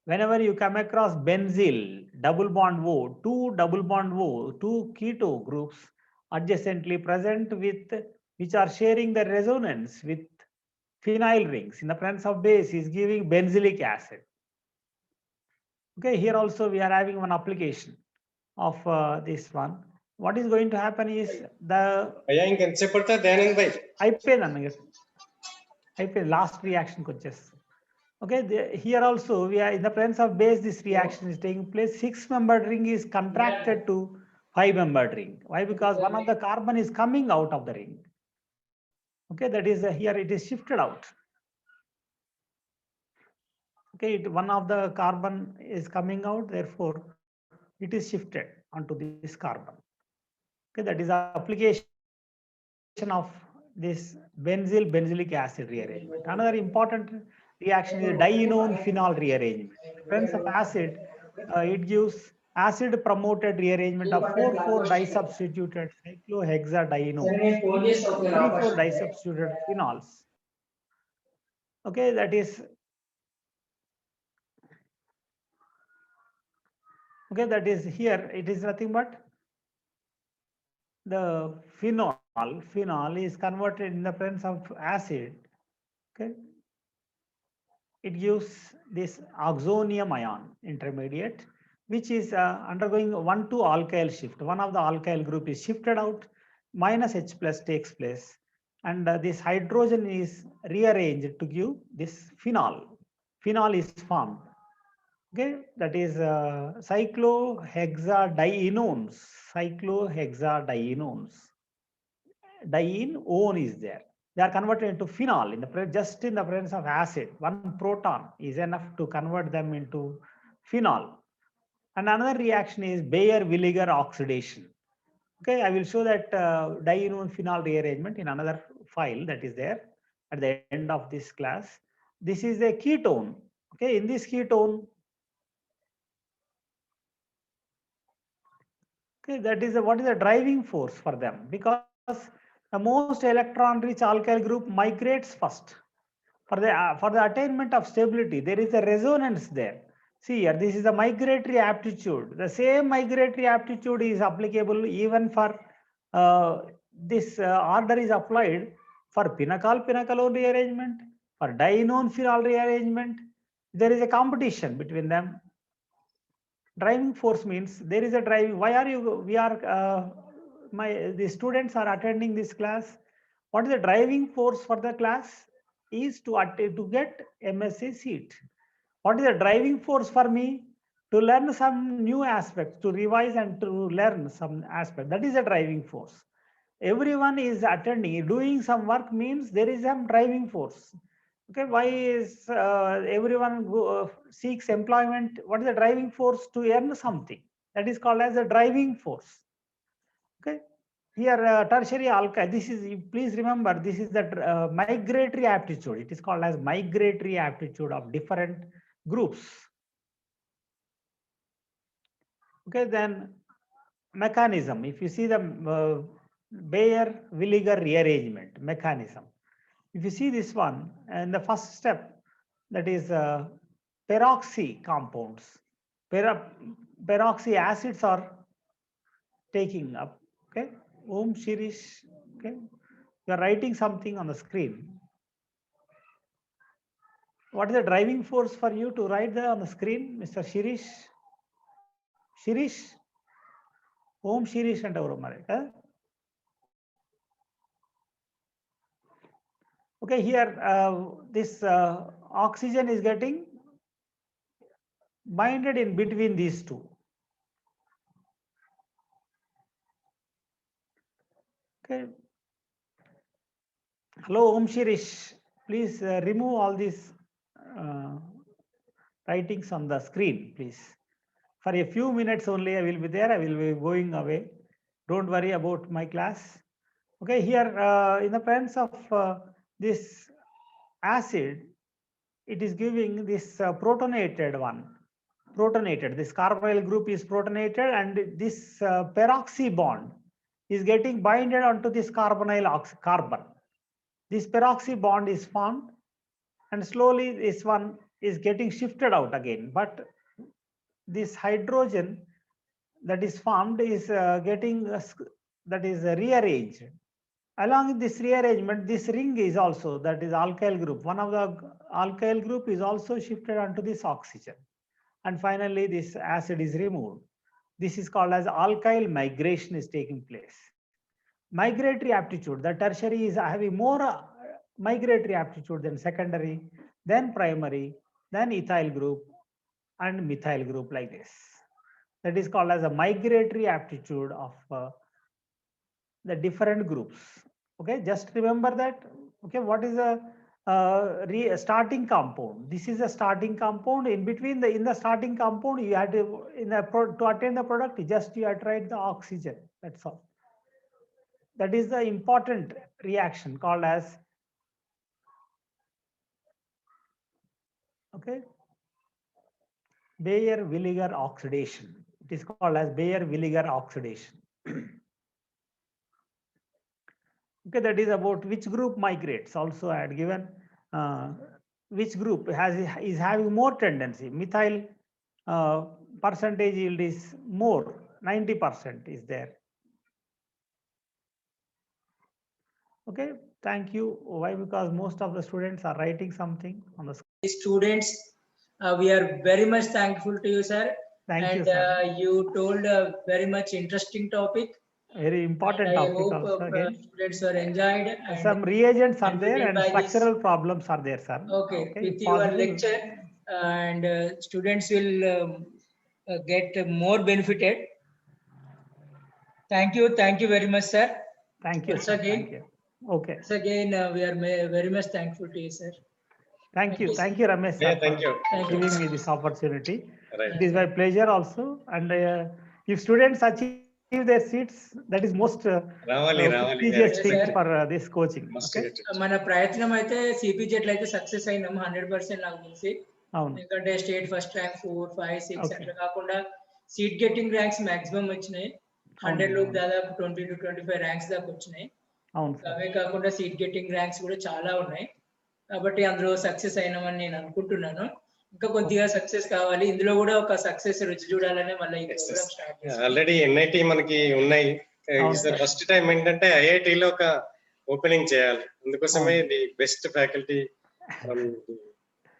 S1: Whenever you come across benzyl, double bond O, two keto groups adjacently present with, which are sharing the resonance with phenyl rings. In the presence of base is giving benzylic acid. Okay, here also we are having one application of this one. What is going to happen is the last reaction coaches. Okay, here also we are in the presence of base, this reaction is taking place. 6-membered ring is contracted to 5-membered ring. Why? Because one of the carbon is coming out of the ring. Okay, that is here it is shifted out. Okay, one of the carbon is coming out, therefore it is shifted onto this carbon. Okay, that is the application of this benzylic acid rearrangement. Another important reaction is dienone phenol rearrangement. In presence of acid, it gives acid promoted rearrangement of 4,4 disubstituted cyclohexadienone, 3,4 disubstituted phenols. Okay, that is here. It is nothing but the phenol is converted in the presence of acid. Okay, it gives this oxonium ion intermediate, which is undergoing 1,2 alkyl shift. One of the alkyl group is shifted out, minus H plus takes place, and this hydrogen is rearranged to give this phenol. Phenol is formed. Okay, that is cyclohexadienones. diene is there. They are converted into phenol just in the presence of acid. One proton is enough to convert them into phenol. And another reaction is Baeyer-Villiger oxidation. Okay, I will show that diene phenol rearrangement in another file that is there at the end of this class. This is a ketone. Okay, in this ketone, okay, that is what is the driving force for them, because the most electron-rich alkyl group migrates first. For the attainment of stability, there is a resonance there. See here, this is the migratory aptitude. The same migratory aptitude is applicable even for this order is applied for pinacol-pinacalone rearrangement, for dienone-phenol rearrangement. There is a competition between them. Driving force means there is a driving. Why are you? The students are attending this class. What is the driving force for the class? Is to get MSc seat. What is the driving force for me? To learn some new aspects, to revise and to learn some aspect. That is a driving force. Everyone is attending, doing some work means there is some driving force. Okay, why is everyone seeks employment? What is the driving force? To earn something. That is called as a driving force. Okay, here tertiary alkyl. This is, please remember, this is the migratory aptitude. It is called as migratory aptitude of different groups. Okay, then mechanism. If you see the Baeyer-Villiger rearrangement mechanism. If you see this one, and the first step, that is peroxy compounds. Peroxy acids are taking up. Okay, Om Shirish. Okay, you are writing something on the screen. What is the driving force for you to write there on the screen, Mr. Shirish? Shirish? Om Shirish and Aurumare. Okay, here this oxygen is getting binded in between these two. Okay. Hello, Om Shirish. Please remove all these writings on the screen, please. For a few minutes only, I will be there. I will be going away. Don't worry about my class. Okay, here in the presence of this acid, it is giving this protonated one. Protonated. This carbonyl group is protonated, and this peroxy bond is getting binded onto this carbonyl carbon. This peroxy bond is formed, and slowly this one is getting shifted out again. But this hydrogen that is formed is getting that is rearranged. Along with this rearrangement, this ring is also, that is alkyl group. One of the alkyl group is also shifted onto this oxygen. And finally, this acid is removed. This is called as alkyl migration is taking place. Migratory aptitude, the tertiary is having more migratory aptitude than secondary, then primary, then ethyl group and methyl group, like this. That is called as a migratory aptitude of the different groups. Okay, just remember that. Okay, what is a starting compound? This is a starting compound. In between in the starting compound, you had to to attain the product, just you have to write the oxygen. That's all. That is the important reaction called as, okay, Baeyer-Villiger oxidation. It is called as Baeyer-Villiger oxidation. Okay, that is about which group migrates. Also, I had given which group is having more tendency. Methyl percentage yield is more, 90% is there. Okay, thank you. Why? Because most of the students are writing something on the screen.
S4: Students, we are very much thankful to you, sir.
S1: Thank you, sir.
S4: You told a very much interesting topic.
S1: Very important topic.
S4: I hope
S1: also, again.
S4: Students are enjoyed.
S1: Some reagents are there and structural problems are there, sir.
S4: Okay, with your lecture, and students will get more benefited. Thank you very much, sir.
S1: Thank you.
S4: Once
S1: Sir.
S4: again.
S1: Thank you. Okay.
S4: Once again, we are very much thankful to you, sir.
S1: Thank you.
S4: you, sir.
S1: Thank you, Ramesh.
S5: Yeah,
S1: sir,
S5: thank
S1: for
S5: you.
S4: Thank you.
S1: giving me this opportunity.
S5: Right.
S1: It is my pleasure also. And if students achieve their seats, that is most
S5: Ravali.
S1: prestigious
S4: Yes,
S1: thing
S4: sir.
S1: for this coaching.
S5: Must
S1: Okay.
S5: get it.
S4: మన ప్రయత్నం అయితే CPGET అయితే success అయినాం 100% నాకు తెలిసి.
S1: అవును.
S4: ఎందుకంటే state first rank 4, 5, 6
S1: Okay.
S4: అట్లా కాకుండా సీట్ గెట్టింగ్ ర్యాంక్స్ మాక్సిమం వచ్చినాయి. 100 లోపు దాదాపు 20 to 25 ర్యాంక్స్ దాకా వచ్చినాయి.
S1: అవును సార్.
S4: అవే కాకుండా సీట్ గెట్టింగ్ ర్యాంక్స్ కూడా చాలా ఉన్నాయి. కాబట్టి అందులో సక్సెస్ అయినామని నేను అనుకుంటున్నాను. ఇంకా కొద్దిగా సక్సెస్ కావాలి. ఇందులో కూడా ఒక సక్సెస్ రుచి చూడాలనే మళ్ళీ ఈ ప్రోగ్రామ్ స్టార్ట్ చేశాను.
S5: ఆల్రెడీ ఎన్ఐటి మనకి ఉన్నాయి. ఫస్ట్ టైం ఏంటంటే ఐఐటిలో ఒక ఓపెనింగ్ చేయాలి. అందుకోసమే the best faculty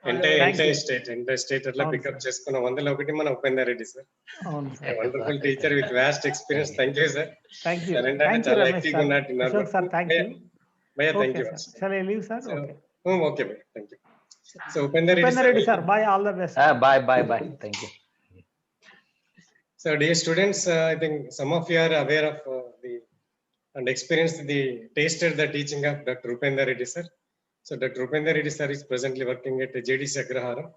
S5: entire state అట్లా పికప్ చేసుకున్న 100లో ఒకటి మన ఉపేందర్ రెడ్డి సార్.
S1: అవును sir.
S5: Wonderful teacher with vast experience. Thank you sir.
S1: Thank you.
S5: Sir,
S1: Thank you,
S5: చాలా
S1: Ramesh
S5: యాక్టివ్గా
S1: sir.
S5: ఉన్నట్టున్నారు.
S1: Ashok sir, thank you.
S5: భయ్యా thank
S1: Okay,
S5: you.
S1: sir. Shall I leave, sir?
S5: So,
S1: Okay.
S5: Okay భయ్యా thank you. So Upender
S1: Upendra Reddy,
S5: Reddy
S1: sir. Bye. All the best.
S6: Bye. Thank you.
S5: So dear students, I think some of you are aware of and experienced tasted the teaching of Dr. Upendra Reddy sir. So Dr. Upendra Reddy sir is presently working at JDC Agraharam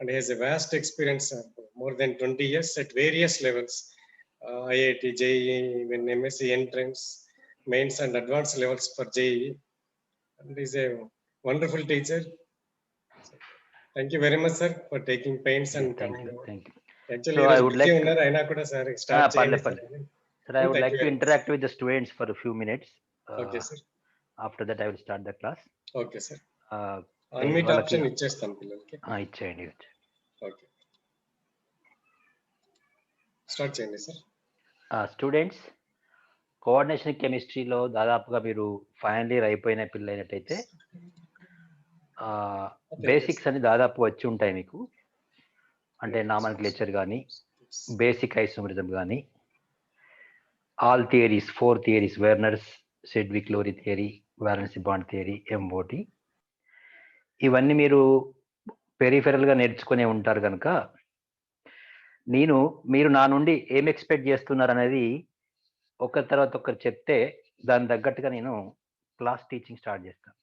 S5: and he has a vast experience of more than 20 years at various levels, IIT, JEE, even MSc entrance, mains and advanced levels for JEE. And he is a wonderful teacher. So, thank you very much sir for taking pains and coming.
S6: Thank you.
S5: Actually,
S6: So I would like to-
S5: అయినా కూడా sir start
S6: పర్లే.
S5: చేయండి.
S6: Sir, I would
S5: Thank
S6: like
S5: you
S6: to
S5: very much.
S6: interact with the students for a few minutes.
S5: Okay sir.
S6: After that, I will start the class.
S5: Okay sir.
S6: Uh,
S5: అన్మిట్
S6: వాళ్ళకి-
S5: option ఇచ్చేస్తాం పిల్లలకి.
S6: ఇచ్చేయండి.
S5: Okay start చేయండి sir.
S6: Students, coordination కెమిస్ట్రీలో దాదాపుగా మీరు final year అయిపోయిన పిల్లలైనట్టయితే basics అని దాదాపు వచ్చి ఉంటాయి మీకు. అంటే నామన్క్లేచర్ కానీ, బేసిక్ ఐసోమరిజం కానీ, all theories 4 theories, Werner's Sidgwick Lowry theory, valence bond theory, MOT, ఇవన్నీ మీరు పెరిఫెరల్గా నేర్చుకునే ఉంటారు కనుక మీరు నా నుండి ఏం ఎక్స్పెక్ట్ చేస్తున్నారు అనేది ఒకరి తర్వాత ఒకరు చెప్తే దాని తగ్గట్టుగా నేను క్లాస్ టీచింగ్ స్టార్ట్ చేస్తాను.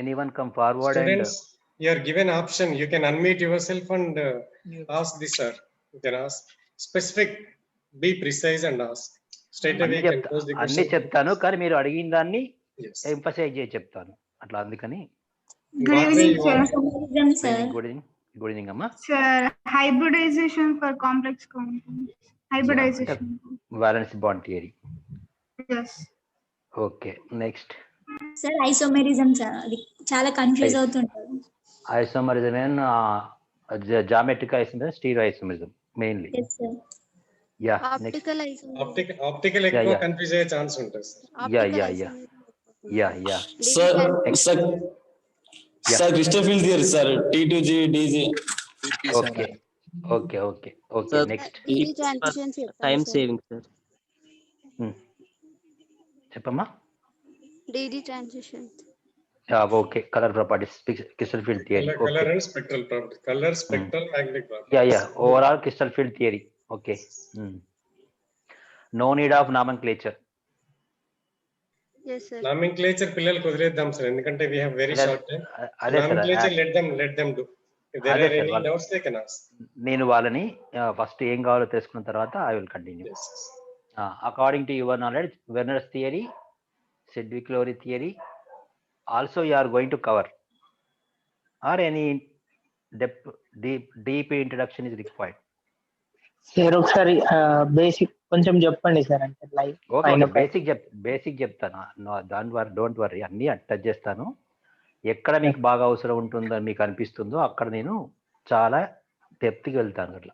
S6: Anyone come forward and
S5: students, you are given option, you can unmute yourself and ask the sir. You can ask specific, be precise and ask straight away. You can pose the
S6: అన్ని
S5: question.
S6: చెప్తాను, కానీ మీరు అడిగిన దాన్ని
S5: Yes.
S6: Emphasize చేసి చెప్తాను. అట్లా అందుకని
S7: Good
S5: What way
S7: evening,
S5: you
S7: sir.
S5: want?
S6: Good evening అమ్మా.
S7: Sir, hybridization for complex compounds. Hybridization.
S6: Valency bond theory.
S7: Yes.
S6: Okay, next
S2: sir isomerism sir, అది చాలా కన్ఫ్యూజ్ అవుతుంటారు.
S6: Isomerism and geometric isomerism, stereo isomerism mainly.
S2: Yes sir.
S6: Ya, next
S2: optical isomerism.
S5: Optical ఎక్కువ
S6: Yeah.
S5: Confuse అయ్యే chance ఉంటుంది sir.
S6: Ya
S8: Sir, Christoffel theory, sir. T2G, DG.
S6: Okay
S9: Sir,
S6: next
S9: Time saving, sir.
S6: చెప్పమ్మా.
S2: DD transition.
S6: Okay, colour properties, crystal field theory.
S5: Colour and spectral property, colour spectral magnetic property.
S6: Ya overall crystal field theory. Okay, no need of nomenclature.
S2: Yes sir.
S5: Nomenclature పిల్లలకు వదిలేద్దాం sir, ఎందుకంటే we have very short time.
S6: అదే
S5: Nomenclature,
S6: sir,
S5: let them do. If there
S6: అదే
S5: are
S6: sir,
S5: any
S6: వాళ్ళు-
S5: doubts, they can ask.
S6: నేను వాళ్ళని first ఏం కావాలో తెలుసుకున్న తర్వాత I will continue.
S5: Yes.
S6: According to your knowledge, Werner's theory, Sidgwick Lowry theory also you are going to cover, or any deep introduction is required.
S10: Sir ఒకసారి basic కొంచెం చెప్పండి sir. అంటే లైక్
S6: ఓకే, బేసిక్ చెప్తాను. Don't worry, అన్ని touch చేస్తాను. ఎక్కడ మీకు బాగా అవసరం ఉంటుందో మీకు అనిపిస్తుందో అక్కడ నేను చాలా డెప్త్కి వెళ్తాను. అట్లా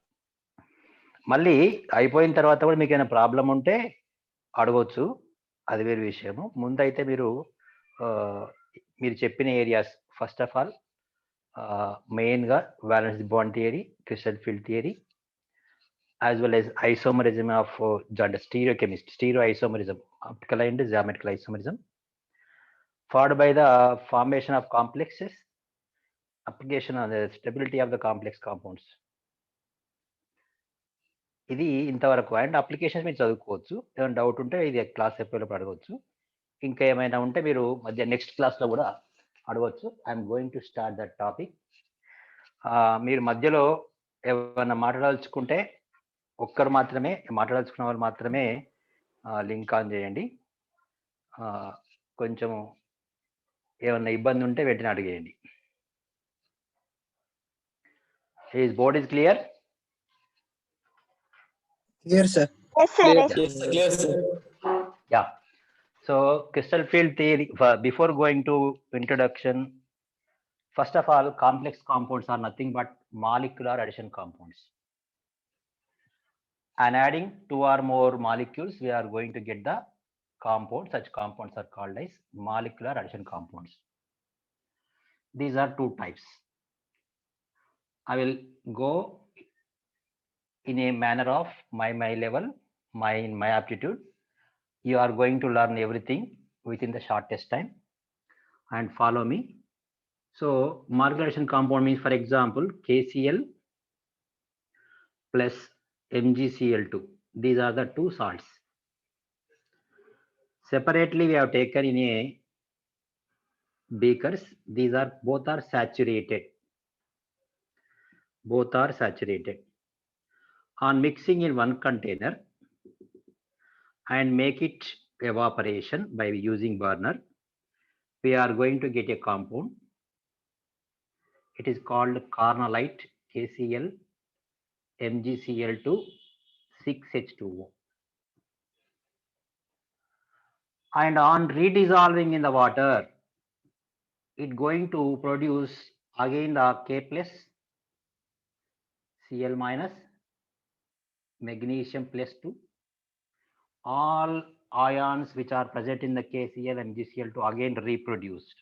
S6: మళ్ళీ అయిపోయిన తర్వాత కూడా మీకు ఏమైనా ప్రాబ్లం ఉంటే అడగవచ్చు, అది వేరే విషయము. ముందైతే మీరు చెప్పిన ఏరియాస్ ఫస్ట్ ఆఫ్ ఆల్ మెయిన్గా valence bond theory, crystal field theory, as well as isomerism of stereochemistry, stereoisomerism, optical and geometrical isomerism, followed by the formation of complexes, application on the stability of the complex compounds. ఇది ఇంతవరకు and applications మీరు చదువుకోవచ్చు. ఏమైనా doubt ఉంటే ఇది class అయిపోయేటప్పుడు అడగవచ్చు. ఇంకా ఏమైనా ఉంటే మీరు మధ్య నెక్స్ట్ క్లాస్లో కూడా అడగవచ్చు. I'm going to start that topic. మీరు మధ్యలో ఏమైనా మాట్లాడాల్చుకుంటే ఒక్కరు మాత్రమే మాట్లాడాల్చుకున్న వాళ్ళు మాత్రమే లింక్ ఆన్ చేయండి. కొంచెం ఏమన్నా ఇబ్బంది ఉంటే వెంటనే అడిగేయండి. His board is clear?
S8: Clear, sir.
S3: Yes, sir.
S8: Clear, yes, sir. Clear, sir.
S6: Yeah. So crystal field theory, before going to introduction, first of all, complex compounds are nothing but molecular addition compounds. And adding 2 or more molecules, we are going to get the compound. Such compounds are called as molecular addition compounds. These are 2 types. I will go in a manner of my level, my aptitude. You are going to learn everything within the shortest time and follow me. So molecular addition compound means, for example, KCl plus MgCl2. These are the 2 salts. Separately, we have taken in a beakers. These are both are saturated. Both are saturated. On mixing in one container and make it evaporation by using burner, we are going to get a compound. It is called carnallite, KCl MgCl2 6H2O. And on redissolving in the water, it going to produce again the K plus Cl minus magnesium plus 2. All ions which are present in the KCl and MgCl2 again reproduced.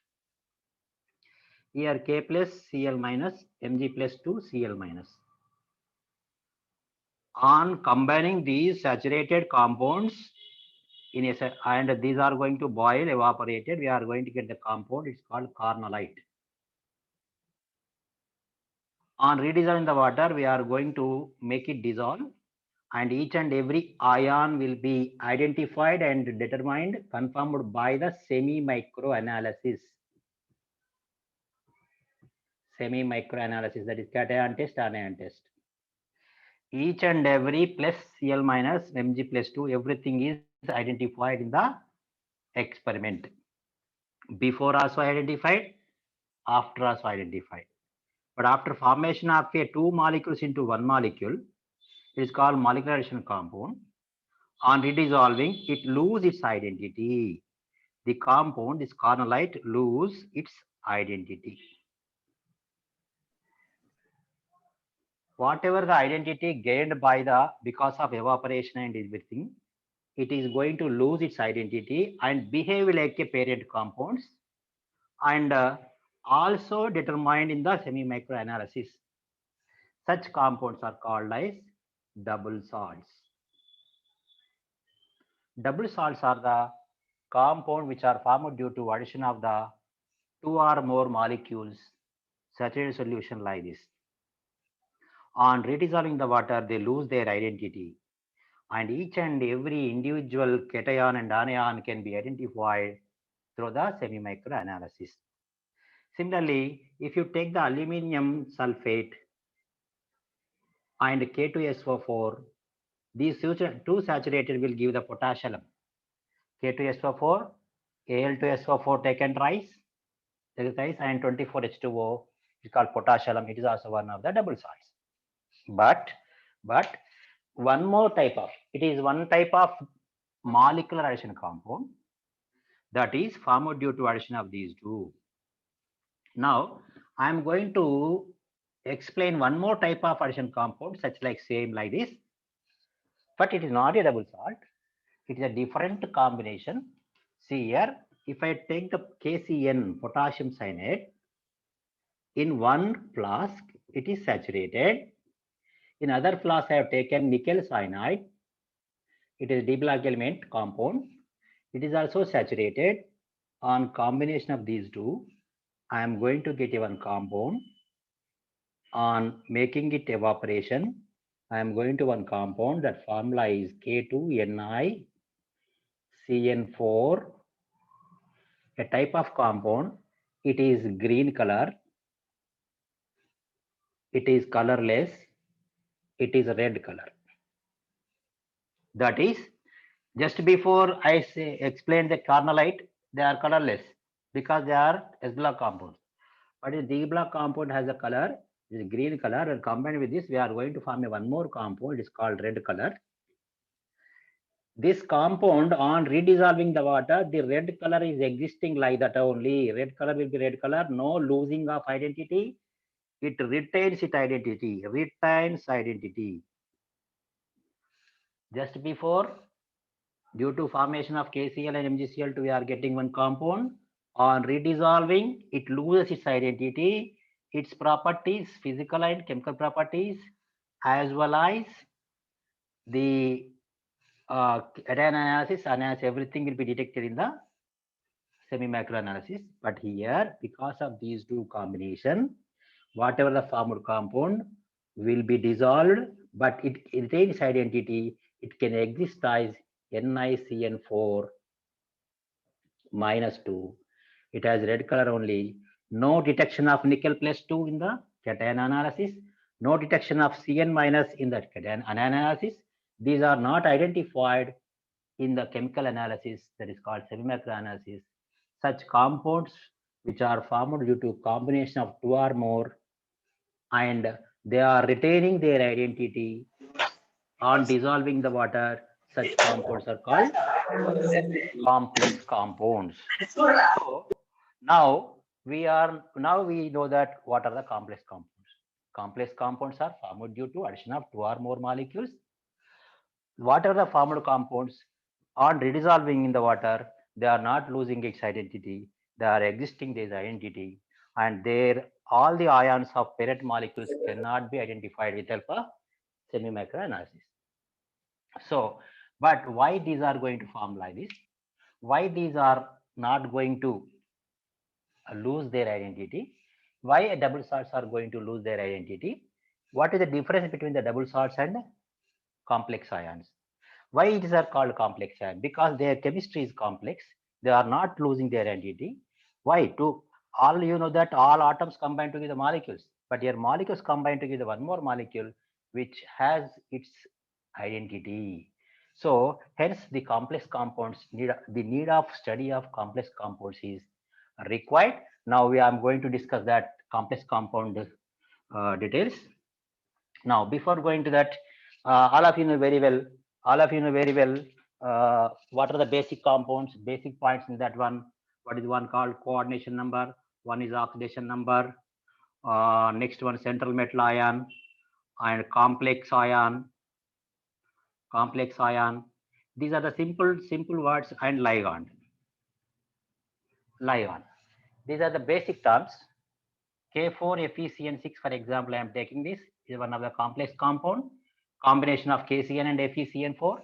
S6: Here K plus Cl minus Mg plus 2 Cl minus. On combining these saturated compounds in a and these are going to boil, evaporated, we are going to get the compound. It's called carnallite. On redissolving the water, we are going to make it dissolve, and each and every ion will be identified and determined, confirmed by the semi-micro analysis. Semi-micro analysis, that is cation test, anion test. Each and every plus Cl minus Mg plus 2, everything is identified in the experiment. Before also identified, after also identified. But after formation of a 2 molecules into 1 molecule, it is called molecular addition compound. On redissolving, it loses its identity. The compound, this carnallite, lose its identity. Whatever the identity gained by because of evaporation and everything, it is going to lose its identity and behave like a parent compounds, and also determined in the semi-micro analysis. Such compounds are called as double salts. Double salts are the compound which are formed due to addition of the 2 or more molecules saturated solution like this. On redissolving the water, they lose their identity, and each and every individual cation and anion can be identified through the semi-micro analysis. Similarly, if you take the aluminum sulfate and K2SO4, these 2 saturated will give the potassium. K2SO4, Al2SO4 taken twice, and 24H2O is called potassium. It is also one of the double salts. But one more type of, it is one type of molecular addition compound that is formed due to addition of these 2. Now, I am going to explain one more type of addition compound, such like same like this, but it is not a double salt. It is a different combination. See here, if I take the KCN, potassium cyanide, in one flask, it is saturated. In other flask, I have taken nickel cyanide. It is D block element compound. It is also saturated. On combination of these 2, I am going to get one compound. On making it evaporation, I am going to one compound. That formula is K2NiCN4, a type of compound. It is green color. It is colorless. It is red color. That is, just before I explained the carnallite, they are colorless because they are S block compounds. But the D block compound has a color, it is green color, and combined with this, we are going to form one more compound. It is called red color. This compound, on redissolving the water, the red color is existing like that only. Red color will be red color, no losing of identity. It retains its identity, retains identity. Just before, due to formation of KCl and MgCl2, we are getting one compound. On redissolving, it loses its identity, its properties, physical and chemical properties, as well as the addition analysis, everything will be detected in the semi-macro analysis. But here, because of these two combination, whatever the formed compound will be dissolved, but it retains identity. It can exist as NiCN4 -2. It has red color only. No detection of nickel +2 in the cation analysis. No detection of Cn- in the cation analysis. These are not identified in the chemical analysis, that is called semi-macro analysis. Such compounds which are formed due to combination of two or more, and they are retaining their identity on dissolving the water, such compounds are called complex compounds. So now we know that what are the complex compounds. Complex compounds are formed due to addition of two or more molecules. What are the formed compounds? On redissolving in the water, they are not losing its identity. They are existing their identity, and all the ions of parent molecules cannot be identified with help of semi-macro analysis. So, but why these are going to form like this? Why these are not going to lose their identity? Why double salts are going to lose their identity? What is the difference between the double salts and complex ions? Why these are called complex ions? Because their chemistry is complex. They are not losing their identity. Why? You know that all atoms combine to give the molecules, but your molecules combine to give the one more molecule which has its identity. So hence the complex compounds the need of study of complex compounds is required. Now I am going to discuss that complex compound details. Now before going to that, all of you know very well what are the basic compounds, basic points in that one. What is one called coordination number, one is oxidation number, next one central metal ion, and complex ion. These are the simple words, and ligand. These are the basic terms. K4FeCN6, for example, I am taking this is one of the complex compound, combination of KCN and FeCN4,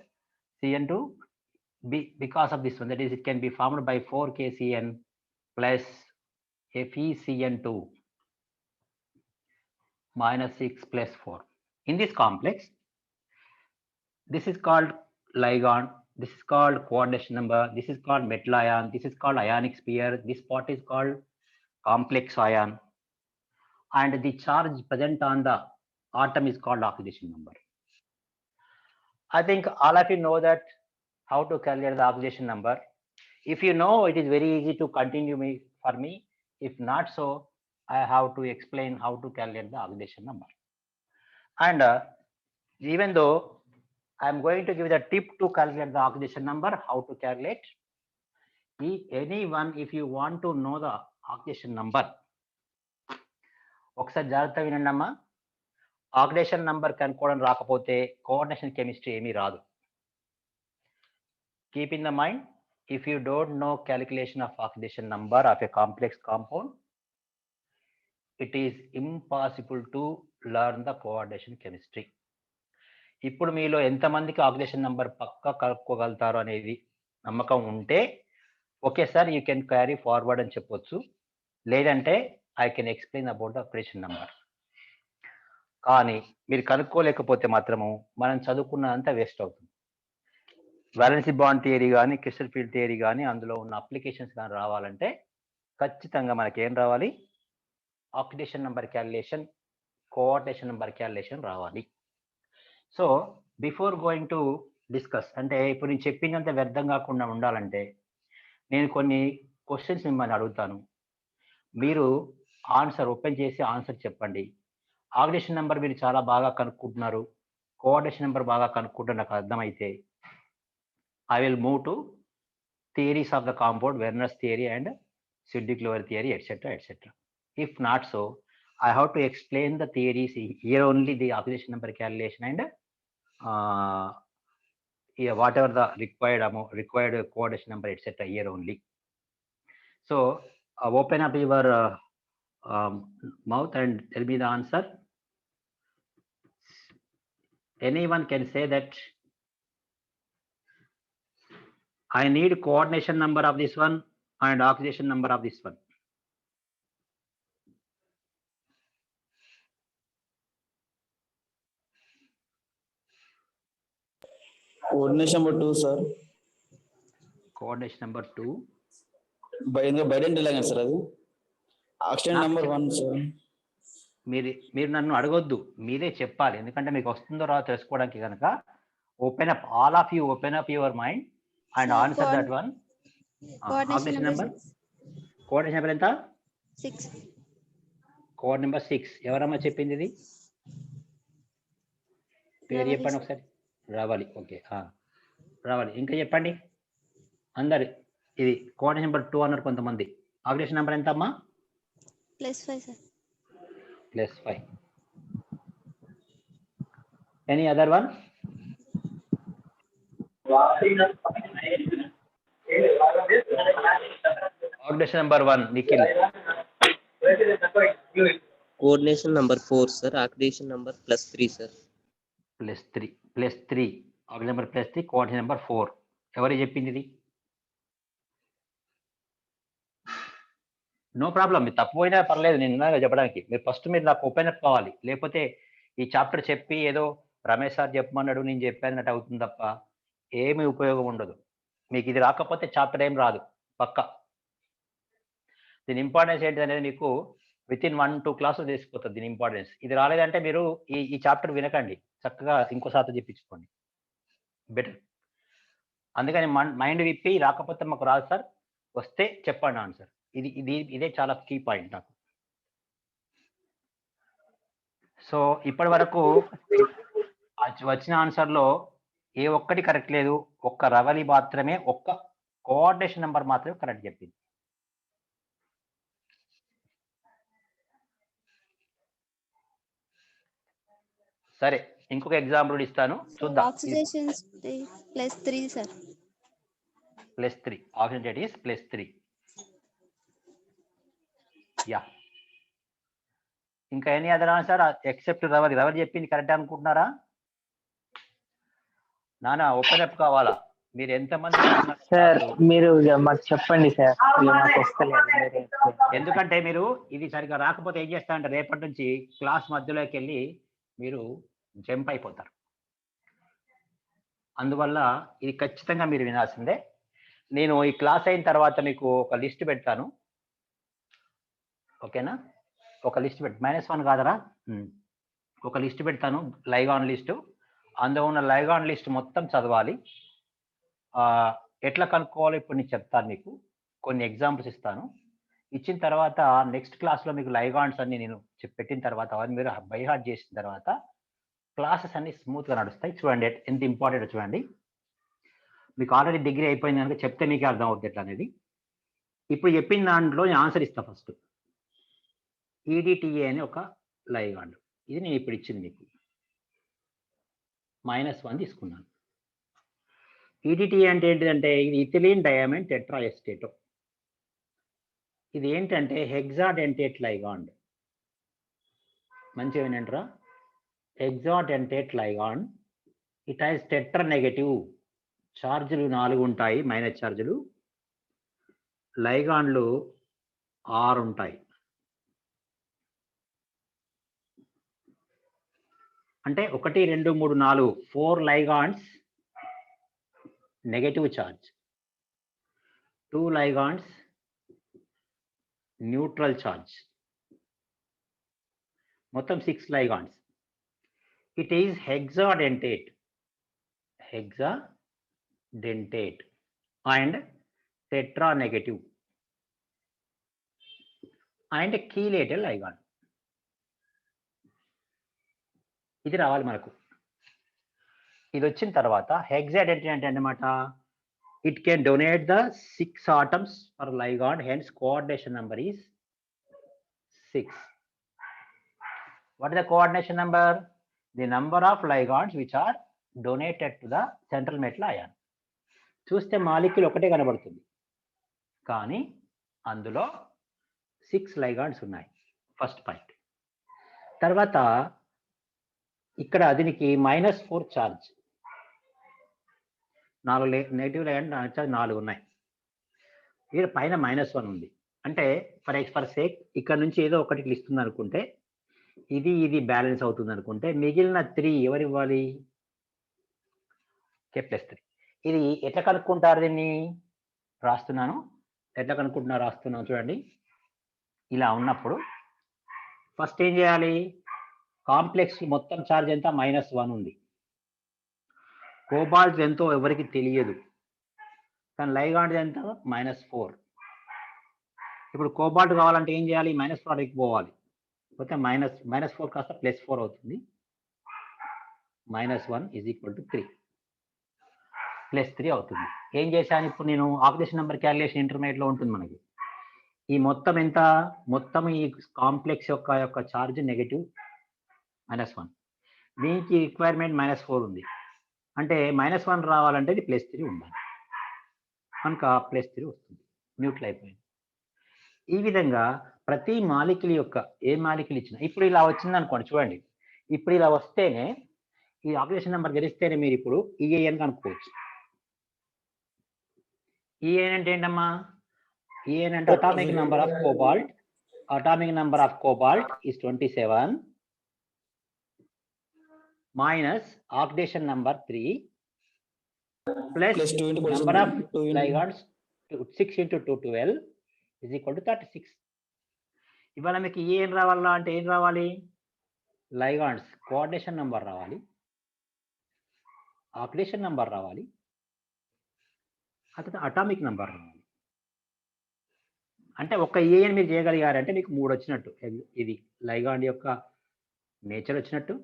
S6: CN2. Because of this one, that is, it can be formed by 4KCN plus FeCN2 -6 plus 4. In this complex, this is called ligand, this is called coordination number, this is called metal ion, this is called ionic sphere, this part is called complex ion, and the charge present on the atom is called oxidation number. I think all of you know that how to calculate the oxidation number. If you know, it is very easy to continue for me. If not so, I have to explain how to calculate the oxidation number. And even though I'm going to give the tip to calculate the oxidation number, how to calculate. Anyone, if you want to know the oxidation number, ఒకసారి జాగ్రత్త వినండి అమ్మా. Oxidation number కనుక్కోవడం రాకపోతే coordination chemistry ఏమీ రాదు. Keep in the mind, if you don't know calculation of oxidation number of a complex compound, it is impossible to learn the coordination chemistry. ఇప్పుడు మీలో ఎంతమందికి ఆక్సిడేషన్ నంబర్ పక్కా కలుపుకోగలుగుతారు అనేది నమ్మకం ఉంటే okay sir, you can carry forward అని చెప్పొచ్చు. లేదంటే I can explain about the oxidation number. కానీ మీరు కనుక్కోలేకపోతే మాత్రము మనం చదువుకున్నదంతా వేస్ట్ అవుతుంది. వాలెన్సీ బాండ్ థియరీ కానీ క్రిస్టల్ ఫీల్డ్ థియరీ కానీ అందులో ఉన్న అప్లికేషన్స్ కానీ రావాలంటే ఖచ్చితంగా మనకి ఏం రావాలి? Oxidation number calculation, coordination number calculation రావాలి. So before going to discuss, అంటే ఇప్పుడు నేను చెప్పిందంత వ్యర్థం కాకుండా ఉండాలంటే నేను కొన్ని క్వశ్చన్స్ మిమ్మల్ని అడుగుతాను. మీరు ఆన్సర్ ఓపెన్ చేసి ఆన్సర్ చెప్పండి. ఆక్సిడేషన్ నెంబర్ మీరు చాలా బాగా కనుక్కుంటున్నారు, కోఆర్డినేషన్ నెంబర్ బాగా కనుక్కుంటున్నారు నాకు అర్థమైతే I will move to theories of the compound, Werner's theory and Swedwick-Lower theory, etc. If not so, I have to explain the theories here only, the oxidation number calculation and whatever the required coordination number, etc. here only. So open up your mouth and tell me the answer. Anyone can say that I need coordination number of this one and oxidation number of this one.
S8: Coordination number 2, sir.
S6: Coordination number 2.
S8: By identity, sir. Oxidation number 1, sir.
S6: మీరు నన్ను అడగొద్దు, మీరే చెప్పాలి. ఎందుకంటే మీకు వస్తుందో రాదో తెలుసుకోవడానికి కనుక open up, all of you open up your mind and answer that one. Coordination number ఎంత?
S2: 6.
S6: Code number 6. ఎవరమ్మా చెప్పింది ఇది? పేరు చెప్పండి ఒకసారి. రావాలి. ఓకే, రావాలి. ఇంకా చెప్పండి అందరు. ఇది కోఆర్డినేషన్ నెంబర్ 2 అన్నారు కొంతమంది. ఆక్సిడేషన్ నెంబర్ ఎంత అమ్మా?
S2: +5 sir.
S6: +5. Any other one? Coordination number 1, Nikhil.
S9: Coordination number 4, sir. Oxidation number +3, sir.
S6: +3. Oxidation number +3, coordination number 4. ఎవరు చెప్పింది ఇది? నో ప్రాబ్లం, మీరు తప్పిపోయినా పర్లేదు, నేను ఉన్నాగా చెప్పడానికి. మీరు నాకు ఓపెన్ అప్ కావాలి. లేకపోతే ఈ చాప్టర్ చెప్పి ఏదో రమేష్ సార్ చెప్పమన్నాడు నేను చెప్పానట్టు అవుతుంది తప్ప ఏమీ ఉపయోగం ఉండదు. మీకు ఇది రాకపోతే చాప్టర్ ఏం రాదు పక్కా. దీని ఇంపార్టెన్స్ ఏంటి అనేది మీకు విత్ ఇన్ 1-2 క్లాసులు తెలిసిపోతుంది దీని ఇంపార్టెన్స్. ఇది రాలేదంటే మీరు ఈ చాప్టర్ వినకండి, చక్కగా ఇంకోసారి చెప్పించుకోండి, బెటర్. అందుకని మైండ్ విప్పి రాకపోతే మాకు రాదు సార్, వస్తే చెప్పండి ఆన్సర్. ఇదే చాలా కీ పాయింట్ నాకు. సో ఇప్పటి వరకు వచ్చిన ఆన్సర్లో ఏ ఒక్కటి కరెక్ట్ లేదు. ఒక్క రవలి మాత్రమే, ఒక్క కోఆర్డినేషన్ నెంబర్ మాత్రమే కరెక్ట్ చెప్పింది. సరే, ఇంకొక ఎగ్జాంపుల్ ఇస్తాను చూద్దాం.
S2: Oxidation +3 sir.
S6: +3. Oxidate is +3. Yeah. ఇంకా any other answer except Ravali చెప్పింది కరెక్ట్ అనుకుంటున్నారా? నానా ఓపెన్ అప్ కావాలా? మీరు ఎంతమంది
S10: సార్ మీరు మాకు చెప్పండి సార్, నాకు వస్తలేదు.
S6: ఎందుకంటే మీరు ఇది సరిగా రాకపోతే ఏం చేస్తా అంటే రేపటి నుంచి క్లాస్ మధ్యలోకి వెళ్ళి మీరు జంప్ అయిపోతారు. అందువల్ల ఇది ఖచ్చితంగా మీరు వినాల్సిందే. నేను ఈ క్లాస్ అయిన తర్వాత మీకు ఒక లిస్ట్ పెడతాను, ఓకేనా? ఒక లిస్ట్ -1 కాదరా, ఒక లిస్ట్ పెడతాను, లైగాన్ లిస్టు. అందులో ఉన్న లైగాన్ లిస్ట్ మొత్తం చదవాలి. ఎట్లా కనుక్కోవాలో ఇప్పుడు నేను చెప్తాను, మీకు కొన్ని ఎగ్జాంపుల్స్ ఇస్తాను. ఇచ్చిన తర్వాత నెక్స్ట్ క్లాస్లో మీకు లైగాన్స్ అన్ని నేను పెట్టిన తర్వాత అవన్నీ మీరు బై హార్ట్ చేసిన తర్వాత క్లాసెస్ అన్ని స్మూత్గా నడుస్తాయి. చూడండి ఎంత ఇంపార్టెంట్ చూడండి. మీకు ఆల్రెడీ డిగ్రీ అయిపోయింది కనుక చెప్తే మీకే అర్థం అవుతుంది ఎట్లా అనేది. ఇప్పుడు చెప్పిన దాంట్లో నేను ఆన్సర్ ఇస్తాను. ఫస్ట్ EDTA అని ఒక లైగాండ్, ఇది నేను ఇప్పుడు ఇచ్చింది మీకు. -1 తీసుకున్నాను. EDTA అంటే ఏంటిదంటే ఇది ఇథిలీన్ డయామైన్ టెట్రాఎస్టేటో. ఇది ఏంటంటే హెక్సాడెంటేట్ లైగాండ్. మంచిగా వినండిరా, hexadentate ligand. It has tetra negative ఛార్జీలు 4 ఉంటాయి, మైనస్ ఛార్జీలు. లైగాండ్లు 6 ఉంటాయి. అంటే 1 2 3 4 4 ligands negative charge, 2 ligands neutral charge, మొత్తం 6 ligands. It is hexadentate and tetranegative and chelated ligand. ఇది రావాలి మనకు. ఇది వచ్చిన తర్వాత hexadentate అంటే అన్నమాట, it can donate the 6 atoms per ligand, hence coordination number is 6. What is the coordination number? The number of ligands which are donated to the central metal ion. చూస్తే molecule ఒకటే కనబడుతుంది, కానీ అందులో 6 లైగాండ్స్ ఉన్నాయి. First point. తర్వాత ఇక్కడ దీనికి -4 charge, 4 negative ligand charge 4 ఉన్నాయి. ఇక్కడ పైన -1 ఉంది. అంటే ఫర్ సేక్ ఇక్కడ నుంచి ఏదో ఒకటి ఇస్తుంది అనుకుంటే, ఇది బ్యాలెన్స్ అవుతుంది అనుకుంటే, మిగిలిన 3 ఎవరు ఇవ్వాలి? K+3. ఇది ఎట్లా కనుక్కుంటారు? దీన్ని రాస్తున్నాను. ఎట్లా రాస్తున్నాను చూడండి. ఇలా ఉన్నప్పుడు ఫస్ట్ ఏం చేయాలి? కాంప్లెక్స్ మొత్తం ఛార్జ్ ఎంత? -1 ఉంది. కోబాల్ట్ ఎంతో ఎవరికి తెలియదు, కానీ లైగాండ్ ఎంత? -4. ఇప్పుడు కోబాల్ట్ కావాలంటే ఏం చేయాలి? -4 పోవాలి. పోతే -4 కాస్త +4 అవుతుంది. -1 = 3, +3 అవుతుంది. ఏం చేశాను ఇప్పుడు నేను? ఆక్సిడేషన్ నెంబర్ క్యాలిక్యులేషన్ ఇంటర్మీడియట్ లో ఉంటుంది మనకి. ఈ మొత్తం ఎంత? మొత్తం ఈ కాంప్లెక్స్ యొక్క ఛార్జ్ నెగటివ్ -1. దీనికి రిక్వైర్మెంట్ -4 ఉంది. అంటే -1 రావాలంటే ఇది +3 ఉండాలి. కనుక +3 వస్తుంది, న్యూట్రల్ అయిపోయింది. ఈ విధంగా ప్రతి మాలిక్యూల్ యొక్క ఏ మాలిక్యూల్ ఇచ్చినా, ఇప్పుడు ఇలా వచ్చింది అనుకోండి చూడండి. ఇప్పుడు ఇలా వస్తేనే ఈ ఆక్సిడేషన్ నెంబర్ తెలిస్తేనే మీరు ఇప్పుడు EAN కనుక్కోవచ్చు. EAN అంటే ఏంటమ్మా? EAN అంటే atomic number of cobalt. Atomic number of cobalt is 27 minus oxidation number 3 plus number of ligands 6 into 2 12 is equal to 36. ఇవాళ మీకు ఏం రావాలా అంటే ఏం రావాలి? లైగాండ్స్ కోఆర్డినేషన్ నెంబర్ రావాలి, ఆక్సిడేషన్ నెంబర్ రావాలి, అతను అటామిక్ నెంబర్ రావాలి. అంటే ఒక ఏఎన్ మీరు చేయగలిగారంటే మీకు 3 వచ్చినట్టు. ఇది లైగాండ్ యొక్క నేచర్ వచ్చినట్టు,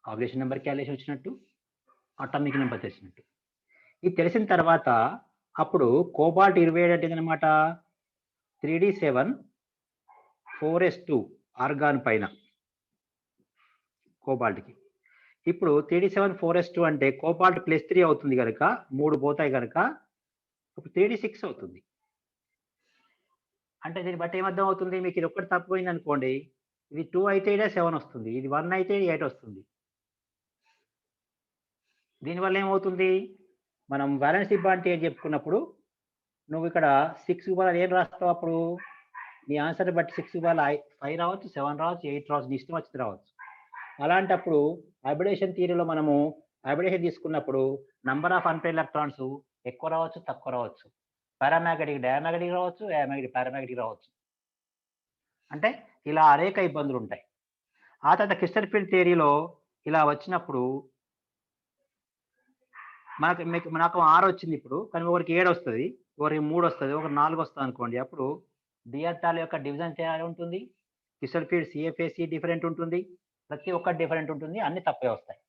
S6: ఆక్సిడేషన్ నెంబర్ క్యాలిక్యులేషన్ వచ్చినట్టు, అటామిక్ నెంబర్ తెలిసినట్టు. ఇది తెలిసిన తర్వాత అప్పుడు కోబాల్ట్ 27 అంటే అనమాట 3d7 4s2 ఆర్గాన్ పైన కోబాల్ట్కి. ఇప్పుడు 3d7 4s2 అంటే కోబాల్ట్ +3 అవుతుంది కనుక 3 పోతాయి కనుక 3d6 అవుతుంది. అంటే దీన్ని బట్టి ఏమర్థం అవుతుంది? మీకు ఇది ఒక్కటి తప్పిపోయింది అనుకోండి, ఇది 2 అయితే 7 వస్తుంది, ఇది 1 అయితే 8 వస్తుంది. దీనివల్ల ఏమవుతుంది? మనం వ్యాలెన్సీ బాండ్ ఏం చెప్పుకున్నప్పుడు నువ్వు ఇక్కడ 6 బదులు ఏం రాస్తావు? అప్పుడు నీ ఆన్సర్ బట్టి 6 బదులు 5 రావచ్చు, 7 రావచ్చు, 8 రావచ్చు, నీ ఇష్టం వచ్చింది రావచ్చు. అలాంటప్పుడు హైబ్రిడేషన్ థియరీలో మనము హైబ్రిడేషన్ తీసుకున్నప్పుడు నంబర్ ఆఫ్ అన్పేర్డ్ ఎలక్ట్రాన్స్ ఎక్కువ రావచ్చు, తక్కువ రావచ్చు. పారామాగ్నెటిక్ డయామాగ్నెటిక్ రావచ్చు, డయామాగ్నెటిక్ పారామాగ్నెటిక్ రావచ్చు. అంటే ఇలా అనేక ఇబ్బందులు ఉంటాయి. ఆ తర్వాత క్రిస్టల్ ఫీల్డ్ థియరీలో ఇలా వచ్చినప్పుడు నాకు 6 వచ్చింది ఇప్పుడు, కానీ ఒకరికి 7 వస్తుంది, ఒకరికి 3 వస్తుంది, ఒకరికి 4 వస్తుంది అనుకోండి. అప్పుడు డిఆర్టాల యొక్క డివిజన్ తేడా ఉంటుంది, క్రిస్టల్ ఫీల్డ్ CFAC డిఫరెంట్ ఉంటుంది, ప్రతి ఒక్కటి డిఫరెంట్ ఉంటుంది, అన్ని తప్పే వస్తాయి.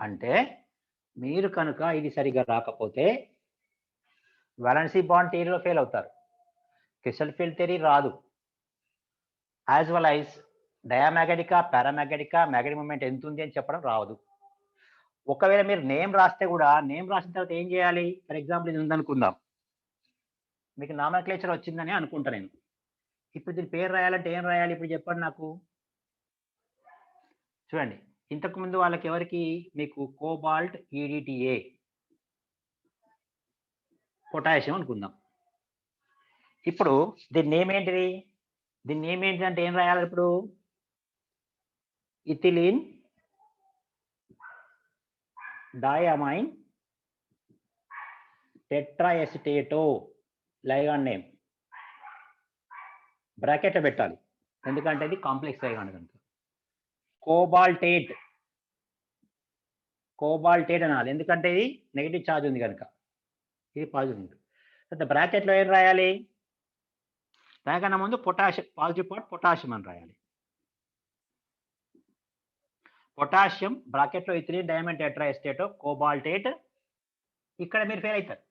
S6: అంటే మీరు కనుక ఇది సరిగా రాకపోతే వాలెన్సీ బాండ్ థియరీలో ఫెయిల్ అవుతారు, క్రిస్టల్ ఫీల్డ్ థియరీ రాదు, యాజ్ వెల్ యాజ్ డయామాగ్నెటికా పారామాగ్నెటికా మ్యాగ్నెటిక్ మూమెంట్ ఎంత ఉంది అని చెప్పడం రాదు. ఒకవేళ మీరు నేమ్ రాస్తే కూడా, నేమ్ రాసిన తర్వాత ఏం చేయాలి? ఫర్ ఎగ్జాంపుల్ ఇది ఉందనుకుందాం, మీకు నామక్లేచర్ వచ్చిందని అనుకుంటా నేను. ఇప్పుడు దీని పేరు రాయాలంటే ఏం రాయాలి? ఇప్పుడు చెప్పండి నాకు. చూడండి, ఇంతకు ముందు వాళ్ళకి ఎవరికి మీకు కోబాల్ట్ EDTA పొటాషియం అనుకుందాం. ఇప్పుడు దీని నేమ్ ఏంటిది? దీని నేమ్ ఏంటి అంటే ఏం రాయాలి? ఇప్పుడు ethylene diamine టెట్రాఎసిటేటో ligand name bracket పెట్టాలి, ఎందుకంటే ఇది కాంప్లెక్స్ లైగాండ్ కనుక. కోబాల్టేట్ అనాలి, ఎందుకంటే ఇది నెగిటివ్ ఛార్జ్ ఉంది కనుక, ఇది పాజిటివ్ ఉంది. అయితే బ్రాకెట్లో ఏం రాయాలి? దానికన్నా ముందు పొటాషియం, పాజిటివ్ పార్ట్ పొటాషియం అని రాయాలి. పొటాషియం బ్రాకెట్లో ఇథిలిన్ డయామైన్ టెట్రాఎసిటేటో కోబాల్టేట్. ఇక్కడ మీరు ఫెయిల్ అవుతారు,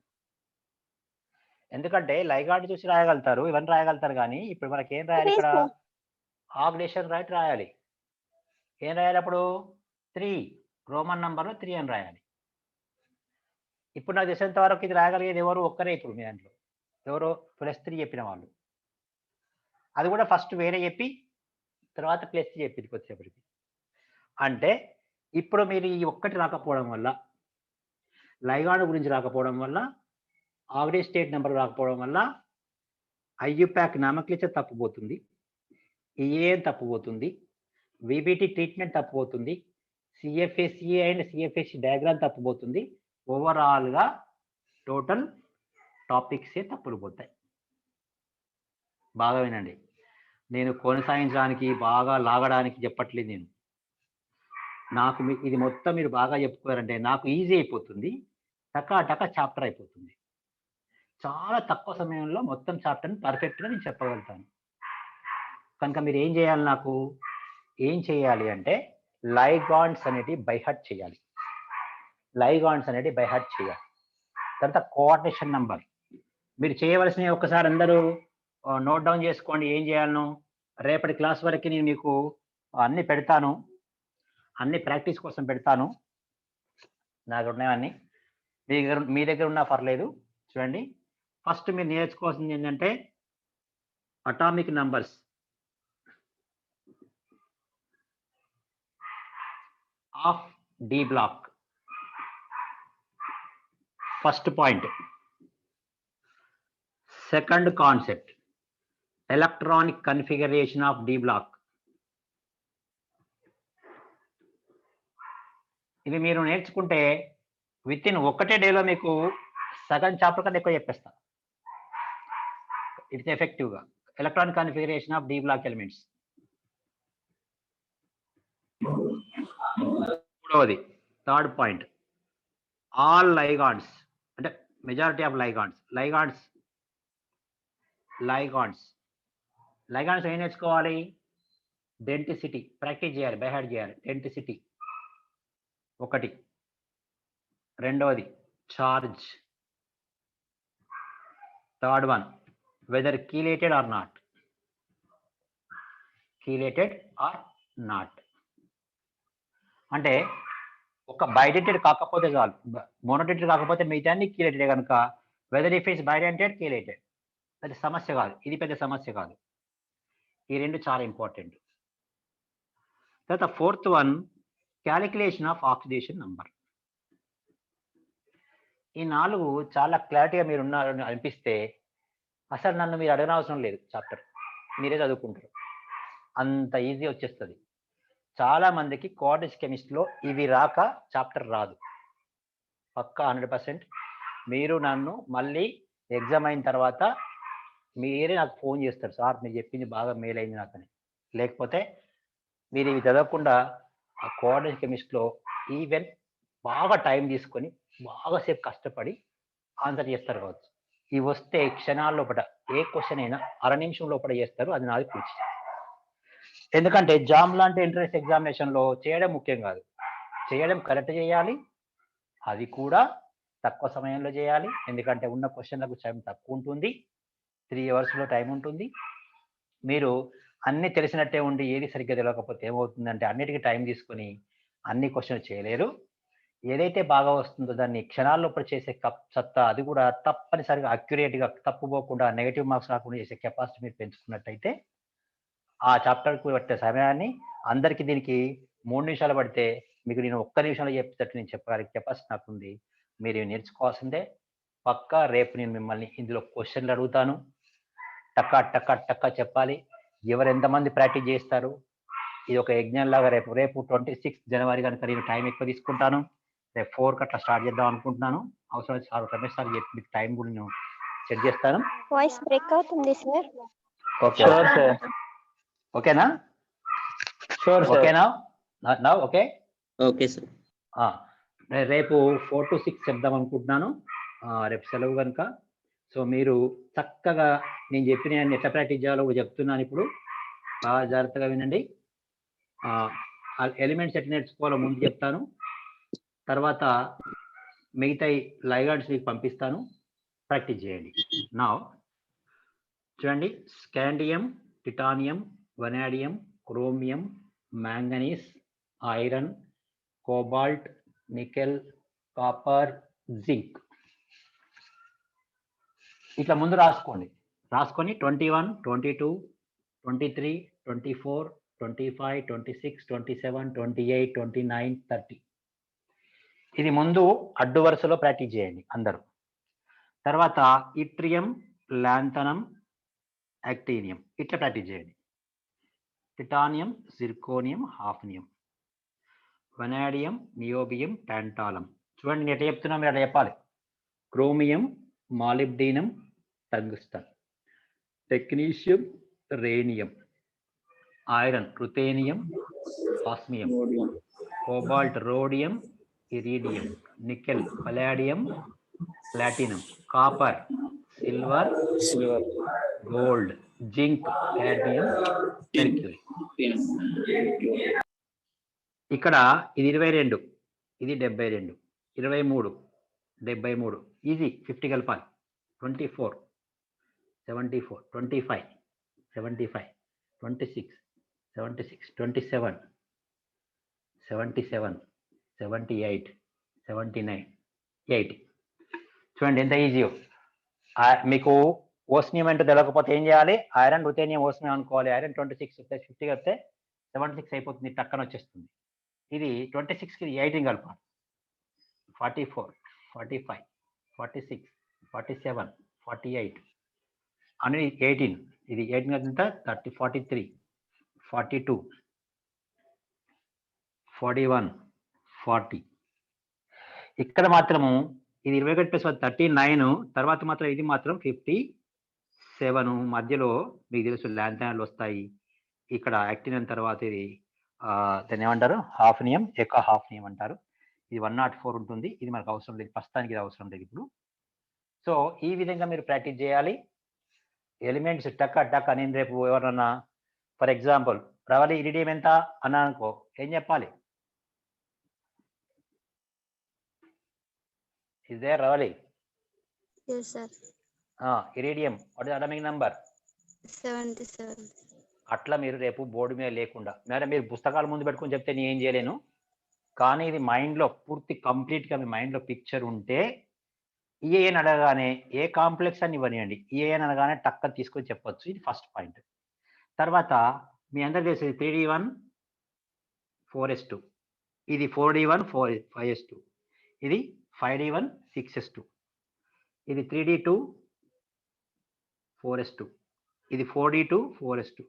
S6: ఎందుకంటే లైగాండ్ చూసి రాయగలుగుతారు, ఇవన్నీ రాయగలుగుతారు, కానీ ఇప్పుడు మనకి ఏం రాయాలి? ఇక్కడ ఆక్సిడేషన్ రైట్ రాయాలి. ఏం రాయాలి అప్పుడు? 3, రోమన్ నంబర్ 3 అని రాయాలి. ఇప్పుడు నాకు తెలిసినంత వరకు ఇది రాయగలిగేది ఎవరు? ఒక్కరే ఇప్పుడు మీ దాంట్లో, ఎవరో +3 చెప్పిన వాళ్ళు. అది కూడా ఫస్ట్ వేరే చెప్పి తర్వాత +3 చెప్పింది కొద్దిసేపటికి. అంటే ఇప్పుడు మీరు ఈ ఒక్కటి రాకపోవడం వల్ల, లైగాండ్ గురించి రాకపోవడం వల్ల, ఆక్సిడేషన్ స్టేట్ నెంబర్ రాకపోవడం వల్ల ఐయుపాక్ నామక్లేచర్ తప్పుపోతుంది, ఈఏఎన్ తప్పుపోతుంది, విబిటి ట్రీట్మెంట్ తప్పుపోతుంది, సిఎఫ్ఎస్ఈ అండ్ సిఎఫ్ఎస్ఈ డయాగ్రామ్ తప్పుపోతుంది. ఓవరాల్గా టోటల్ టాపిక్సే తప్పులు పోతాయి. బాగా వినండి, నేను కొనసాగించడానికి బాగా లాగడానికి చెప్పట్లేదు నేను. నాకు ఇది మొత్తం మీరు బాగా చెప్పుకోవాలంటే నాకు ఈజీ అయిపోతుంది, టకా చాప్టర్ అయిపోతుంది. చాలా తక్కువ సమయంలో మొత్తం చాప్టర్ని పర్ఫెక్ట్గా నేను చెప్పగలుగుతాను. కనుక మీరు ఏం చేయాలి? నాకు ఏం చేయాలి అంటే లైగాండ్స్ అనేటివి బైహార్ట్ చేయాలి. తర్వాత కోఆర్డినేషన్ నంబర్ మీరు చేయవలసినవి ఒక్కసారి అందరూ నోట్ డౌన్ చేసుకోండి. ఏం చేయాలను రేపటి క్లాస్ వరకు నేను మీకు అన్ని పెడతాను, అన్ని ప్రాక్టీస్ కోసం పెడతాను. నాకు ఉన్నాయన్నీ మీ దగ్గర ఉన్నా పర్లేదు. చూడండి, ఫస్ట్ మీరు నేర్చుకోవాల్సింది ఏంటంటే atomic numbers. Of D block first point. Second concept electronic configuration of D block. ఇది మీరు నేర్చుకుంటే విత్ ఇన్ ఒకటే డేలో మీకు సగం చాప్టర్ కన్నా ఎక్కువ చెప్పేస్తా. ఇట్స్ ఎఫెక్టివ్గా electronic configuration of D block elements. మూడవది థర్డ్ పాయింట్ ఆల్ లైగాండ్స్, అంటే మెజారిటీ ఆఫ్ లైగాండ్స్ ఏం నేర్చుకోవాలి? డెంటిసిటీ ప్రాక్టీస్ చేయాలి, బైహార్ట్ చేయాలి. డెంటిసిటీ ఒకటి. రెండవది charge. Third one whether chelated or not. అంటే ఒక బైడెంటెడ్ కాకపోతే చాలు, మోనోడెంటెడ్ కాకపోతే మిగతా అన్ని కీలేటెడ్ కనుక వెదర్ ఇఫ్ ఇస్ బైడెంటెడ్ కీలేటెడ్ అది సమస్య కాదు, ఇది పెద్ద సమస్య కాదు. ఈ రెండు చాలా ఇంపార్టెంట్. తర్వాత fourth one calculation of oxidation number. ఈ 4 చాలా క్లారిటీగా మీరు ఉన్నారని అనిపిస్తే అసలు నన్ను మీరు అడగనవసరం లేదు, చాప్టర్ మీరే చదువుకుంటారు, అంత ఈజీ వచ్చేస్తుంది. చాలా మందికి కోఆర్డినేషన్ కెమిస్ట్రీలో ఇవి రాక చాప్టర్ రాదు. పక్కా 100%. మీరు నన్ను మళ్ళీ ఎగ్జామ్ అయిన తర్వాత మీరే నాకు ఫోన్ చేస్తారు, సార్ మీరు చెప్పింది బాగా మేల్ అయింది నాకని. లేకపోతే మీరు ఇవి చదవకుండా ఆ కోఆర్డినేషన్ కెమిస్ట్రీలో ఈవెన్ బాగా టైం తీసుకొని బాగా సేపు కష్టపడి ఆన్సర్ చేస్తారు కావచ్చు. ఇవి వస్తే క్షణాల లోపల ఏ క్వశ్చన్ అయినా 1/2 నిమిషం లోపల చేస్తారు, అది నాది పూచి. ఎందుకంటే జామ్ లాంటి ఎంట్రన్స్ ఎగ్జామినేషన్లో చేయడం ముఖ్యం కాదు, చేయడం కరెక్ట్ చేయాలి, అది కూడా తక్కువ సమయంలో చేయాలి. ఎందుకంటే ఉన్న క్వశ్చన్లకు టైం తక్కువ ఉంటుంది, 3 అవర్స్లో టైం ఉంటుంది. మీరు అన్ని తెలిసినట్టే ఉండి ఏది సరిగ్గా తెలియకపోతే ఏమవుతుందంటే అన్నిటికీ టైం తీసుకొని అన్ని క్వశ్చన్లు చేయలేరు. ఏదైతే బాగా వస్తుందో దాన్ని క్షణాల్లో చేసే సత్తా, అది కూడా తప్పనిసరిగా అక్యురేట్గా తప్పుపోకుండా నెగిటివ్ మార్క్స్ రాకుండా చేసే కెపాసిటీ మీరు పెంచుకున్నట్టయితే ఆ చాప్టర్కు పట్టే సమయాన్ని అందరికీ దీనికి 3 నిమిషాలు పడితే మీకు నేను 1 నిమిషంలో చెప్పేటట్టు నేను చెప్పగలిగే కెపాసిటీ నాకుంది. మీరు నేర్చుకోవాల్సిందే. పక్కా రేపు నేను మిమ్మల్ని ఇందులో క్వశ్చన్లు అడుగుతాను, టక్కా చెప్పాలి. ఎవరు ఎంతమంది ప్రాక్టీస్ చేస్తారు, ఇది ఒక యజ్ఞం లాగా రేపు 26 జనవరి కనుక నేను టైం ఎక్కువ తీసుకుంటాను. రేపు 4 అట్లా స్టార్ట్ చేద్దాం అనుకుంటున్నాను. అవసరం సార్ రమేష్ సార్ చెప్పి టైం కూడా నేను సెట్ చేస్తాను.
S3: వాయిస్ బ్రేక్ అవుతుంది సార్.
S6: Okay
S10: sure sir.
S6: ఓకేనా?
S10: Sure sir.
S6: ఓకేనా? నా ఓకే
S9: ఓకే సార్.
S6: రేపు 4 to 6 చెప్దాం అనుకుంటున్నాను. రేపు సెలవు కనుక. సో మీరు చక్కగా నేను చెప్పిన ఎట్లా ప్రాక్టీస్ చేయాలో చెప్తున్నాను. ఇప్పుడు బాగా జాగ్రత్తగా వినండి. ఎలిమెంట్స్ ఎట్లా నేర్చుకోవాలో ముందు చెప్తాను. తర్వాత మిగతా లైగార్డ్స్ మీకు పంపిస్తాను, ప్రాక్టీస్ చేయండి. నా చూడండి, scandium, titanium, vanadium, chromium, manganese, iron, cobalt, nickel, copper, zinc. ఇట్లా ముందు రాసుకోండి. రాసుకొని 21, 22, 23, 24, 25, 26, 27, 28, 29, 30. ఇది ముందు అడ్డు వరుసలో ప్రాక్టీస్ చేయండి అందరూ. తర్వాత ఇట్రియం, లాంథనం, యాక్టీనియం ఇట్లా ప్రాక్టీస్ చేయండి. Titanium, zirconium, hafnium, vanadium, niobium, tantalum. చూడండి నేను ఎట్లా చెప్తున్నా మీరు అట్లా చెప్పాలి. Chromium, molybdenum, tungsten, technetium, rhenium, iron, ruthenium, osmium, cobalt, rhodium, iridium, nickel, palladium, platinum, copper, silver, gold, zinc, cadmium, mercury. ఇక్కడ ఇది 22, ఇది 72, 23, 73, ఈజీ 50 కలపాలి. 24, 74, 25, 75, 26, 76, 27, 77, 78, 79, 80. చూడండి ఎంత ఈజీయో. మీకు ఓస్మియం అంటే తెలియకపోతే ఏం చేయాలి? ఐరన్, రుతేనియం, ఓస్మియం అనుకోవాలి. ఐరన్ 26 + 50 కలిపితే 76 అయిపోతుంది, టక్కన వచ్చేస్తుంది. ఇది 26కి 18 కలపాలి. 44, 45, 46, 47, 48 అనేది 18. ఇది 18 కలిపితే 30, 43, 42, 41, 40. ఇక్కడ మాత్రము ఇది 21 + 39. తర్వాత మాత్రం ఇది మాత్రం 57. మధ్యలో మీకు తెలుసు లాంథనాలు వస్తాయి. ఇక్కడ యాక్టినియం తర్వాత ఇది దాన్ని ఏమంటారు? హాఫ్నియం, ఎకా హాఫ్నియం అంటారు. ఇది 104 ఉంటుంది. ఇది మనకు అవసరం లేదు, ప్రస్తుతానికి ఇది అవసరం లేదు ఇప్పుడు. సో ఈ విధంగా మీరు ప్రాక్టీస్ చేయాలి. ఎలిమెంట్స్ టక్ టక్ అని రేపు ఎవరన్నా ఫర్ ఎగ్జాంపుల్ రవలి ఇరిడియం ఎంత అన్నా అనుకో, ఏం చెప్పాలి? Is there Ravali?
S3: Yes, sir.
S6: Iridium, what is the atomic number?
S3: 77.
S6: అట్లా మీరు రేపు బోర్డు మీద లేకుండా మీరు పుస్తకాల ముందు పెట్టుకొని చెప్తే నేను ఏం చేయలేను. కానీ ఇది మైండ్లో పూర్తి కంప్లీట్గా మీ మైండ్లో పిక్చర్ ఉంటే ఈఏఎన్ అనగానే ఏ కాంప్లెక్స్ అని ఇవ్వనియండి, ఈఏఎన్ అనగానే టక్క తీసుకొని చెప్పొచ్చు. ఇది ఫస్ట్ పాయింట్. తర్వాత మీ అందరు తెలిసి 3D1 4s2, ఇది 4D1 5s2, ఇది 5D1 6s2, ఇది 3D2 4s2, ఇది 4D2 4s2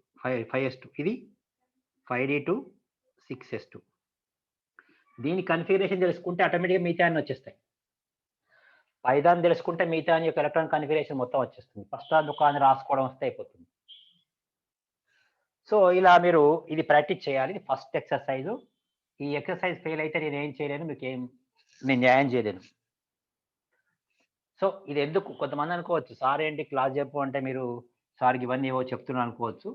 S6: 5s2, ఇది 5D2 6s2. దీని కన్ఫిగరేషన్ తెలుసుకుంటే ఆటోమేటిక్గా మిగతా అన్ని వచ్చేస్తాయి. పైదాన్ని తెలుసుకుంటే మిగతా యొక్క ఎలక్ట్రాన్ కన్ఫిగరేషన్ మొత్తం వచ్చేస్తుంది. ఫస్ట్ దుకాణాన్ని రాసుకోవడం వస్తే అయిపోతుంది. సో ఇలా మీరు ఇది ప్రాక్టీస్ చేయాలి. ఇది ఫస్ట్ ఎక్సర్సైజు. ఈ ఎక్సర్సైజ్ ఫెయిల్ అయితే నేను ఏం చేయలేను, నేను న్యాయం చేయలేను. సో ఇది ఎందుకు కొంతమంది అనుకోవచ్చు, సార్ ఏంటి క్లాస్ చెప్పు అంటే మీరు సార్కి ఇవన్నీ ఏవో చెప్తున్నాను అనుకోవచ్చు.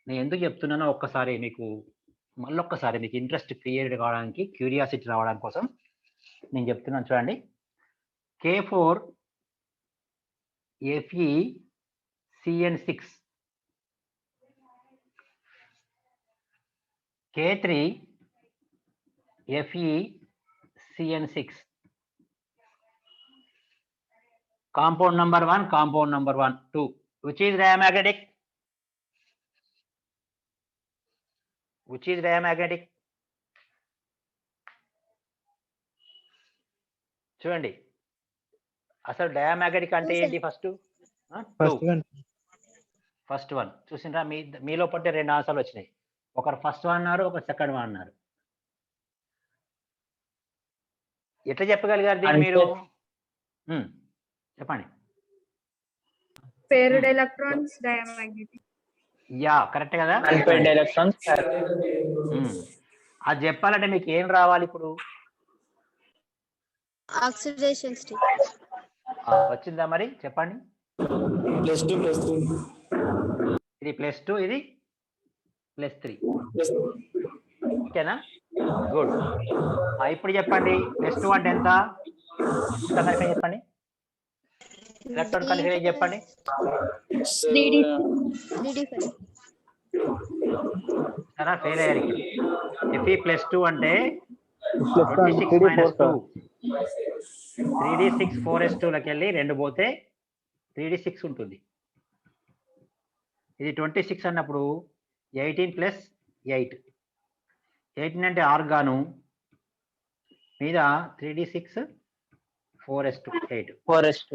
S6: నేను ఎందుకు చెప్తున్నానో ఒక్కసారి మీకు మళ్ళొక్కసారి మీకు ఇంట్రెస్ట్ క్రియేట్ కావడానికి, క్యూరియాసిటీ రావడానికి కోసం నేను చెప్తున్నాను. చూడండి, K4 FeCN6, K3 FeCN6, compound number 1, compound number 1, 2, which is diamagnetic? Which is diamagnetic? చూడండి, అసలు డయామాగ్నెటిక్ అంటే ఏంటి? ఫస్ట్ వన్ చూసిండ్రా? మీలో పట్టే 2 ఆన్సర్లు వచ్చినాయి. ఒకరు ఫస్ట్ వన్ అన్నారు, ఒకరు సెకండ్ వన్ అన్నారు. ఎట్లా చెప్పగలిగారు దీన్ని మీరు? చెప్పండి.
S7: Paired electrons, diamagnetic.
S6: Yeah correct కదా?
S10: Unpaired electrons.
S6: అది చెప్పాలంటే మీకు ఏం రావాలి ఇప్పుడు?
S3: Oxidation state.
S6: వచ్చిందా మరి చెప్పండి.
S8: +2
S6: ఇది +2, ఇది +3. ఓకేనా? గుడ్. ఇప్పుడు చెప్పండి +2 అంటే ఎంత? చెప్పండి. ఎలక్ట్రాన్ కన్ఫిగరేషన్ చెప్పండి.
S3: 3d5.
S6: సరే ఫెయిల్ అయ్యారు. Fe+2 అంటే 26 - 2. 3d6 4s2 లకి వెళ్ళి 2 పోతే 3d6 ఉంటుంది. ఇది 26 అన్నప్పుడు 18 + 8. 18 అంటే ఆర్గాను మీద 3d6 4s2 8.
S10: 4s2.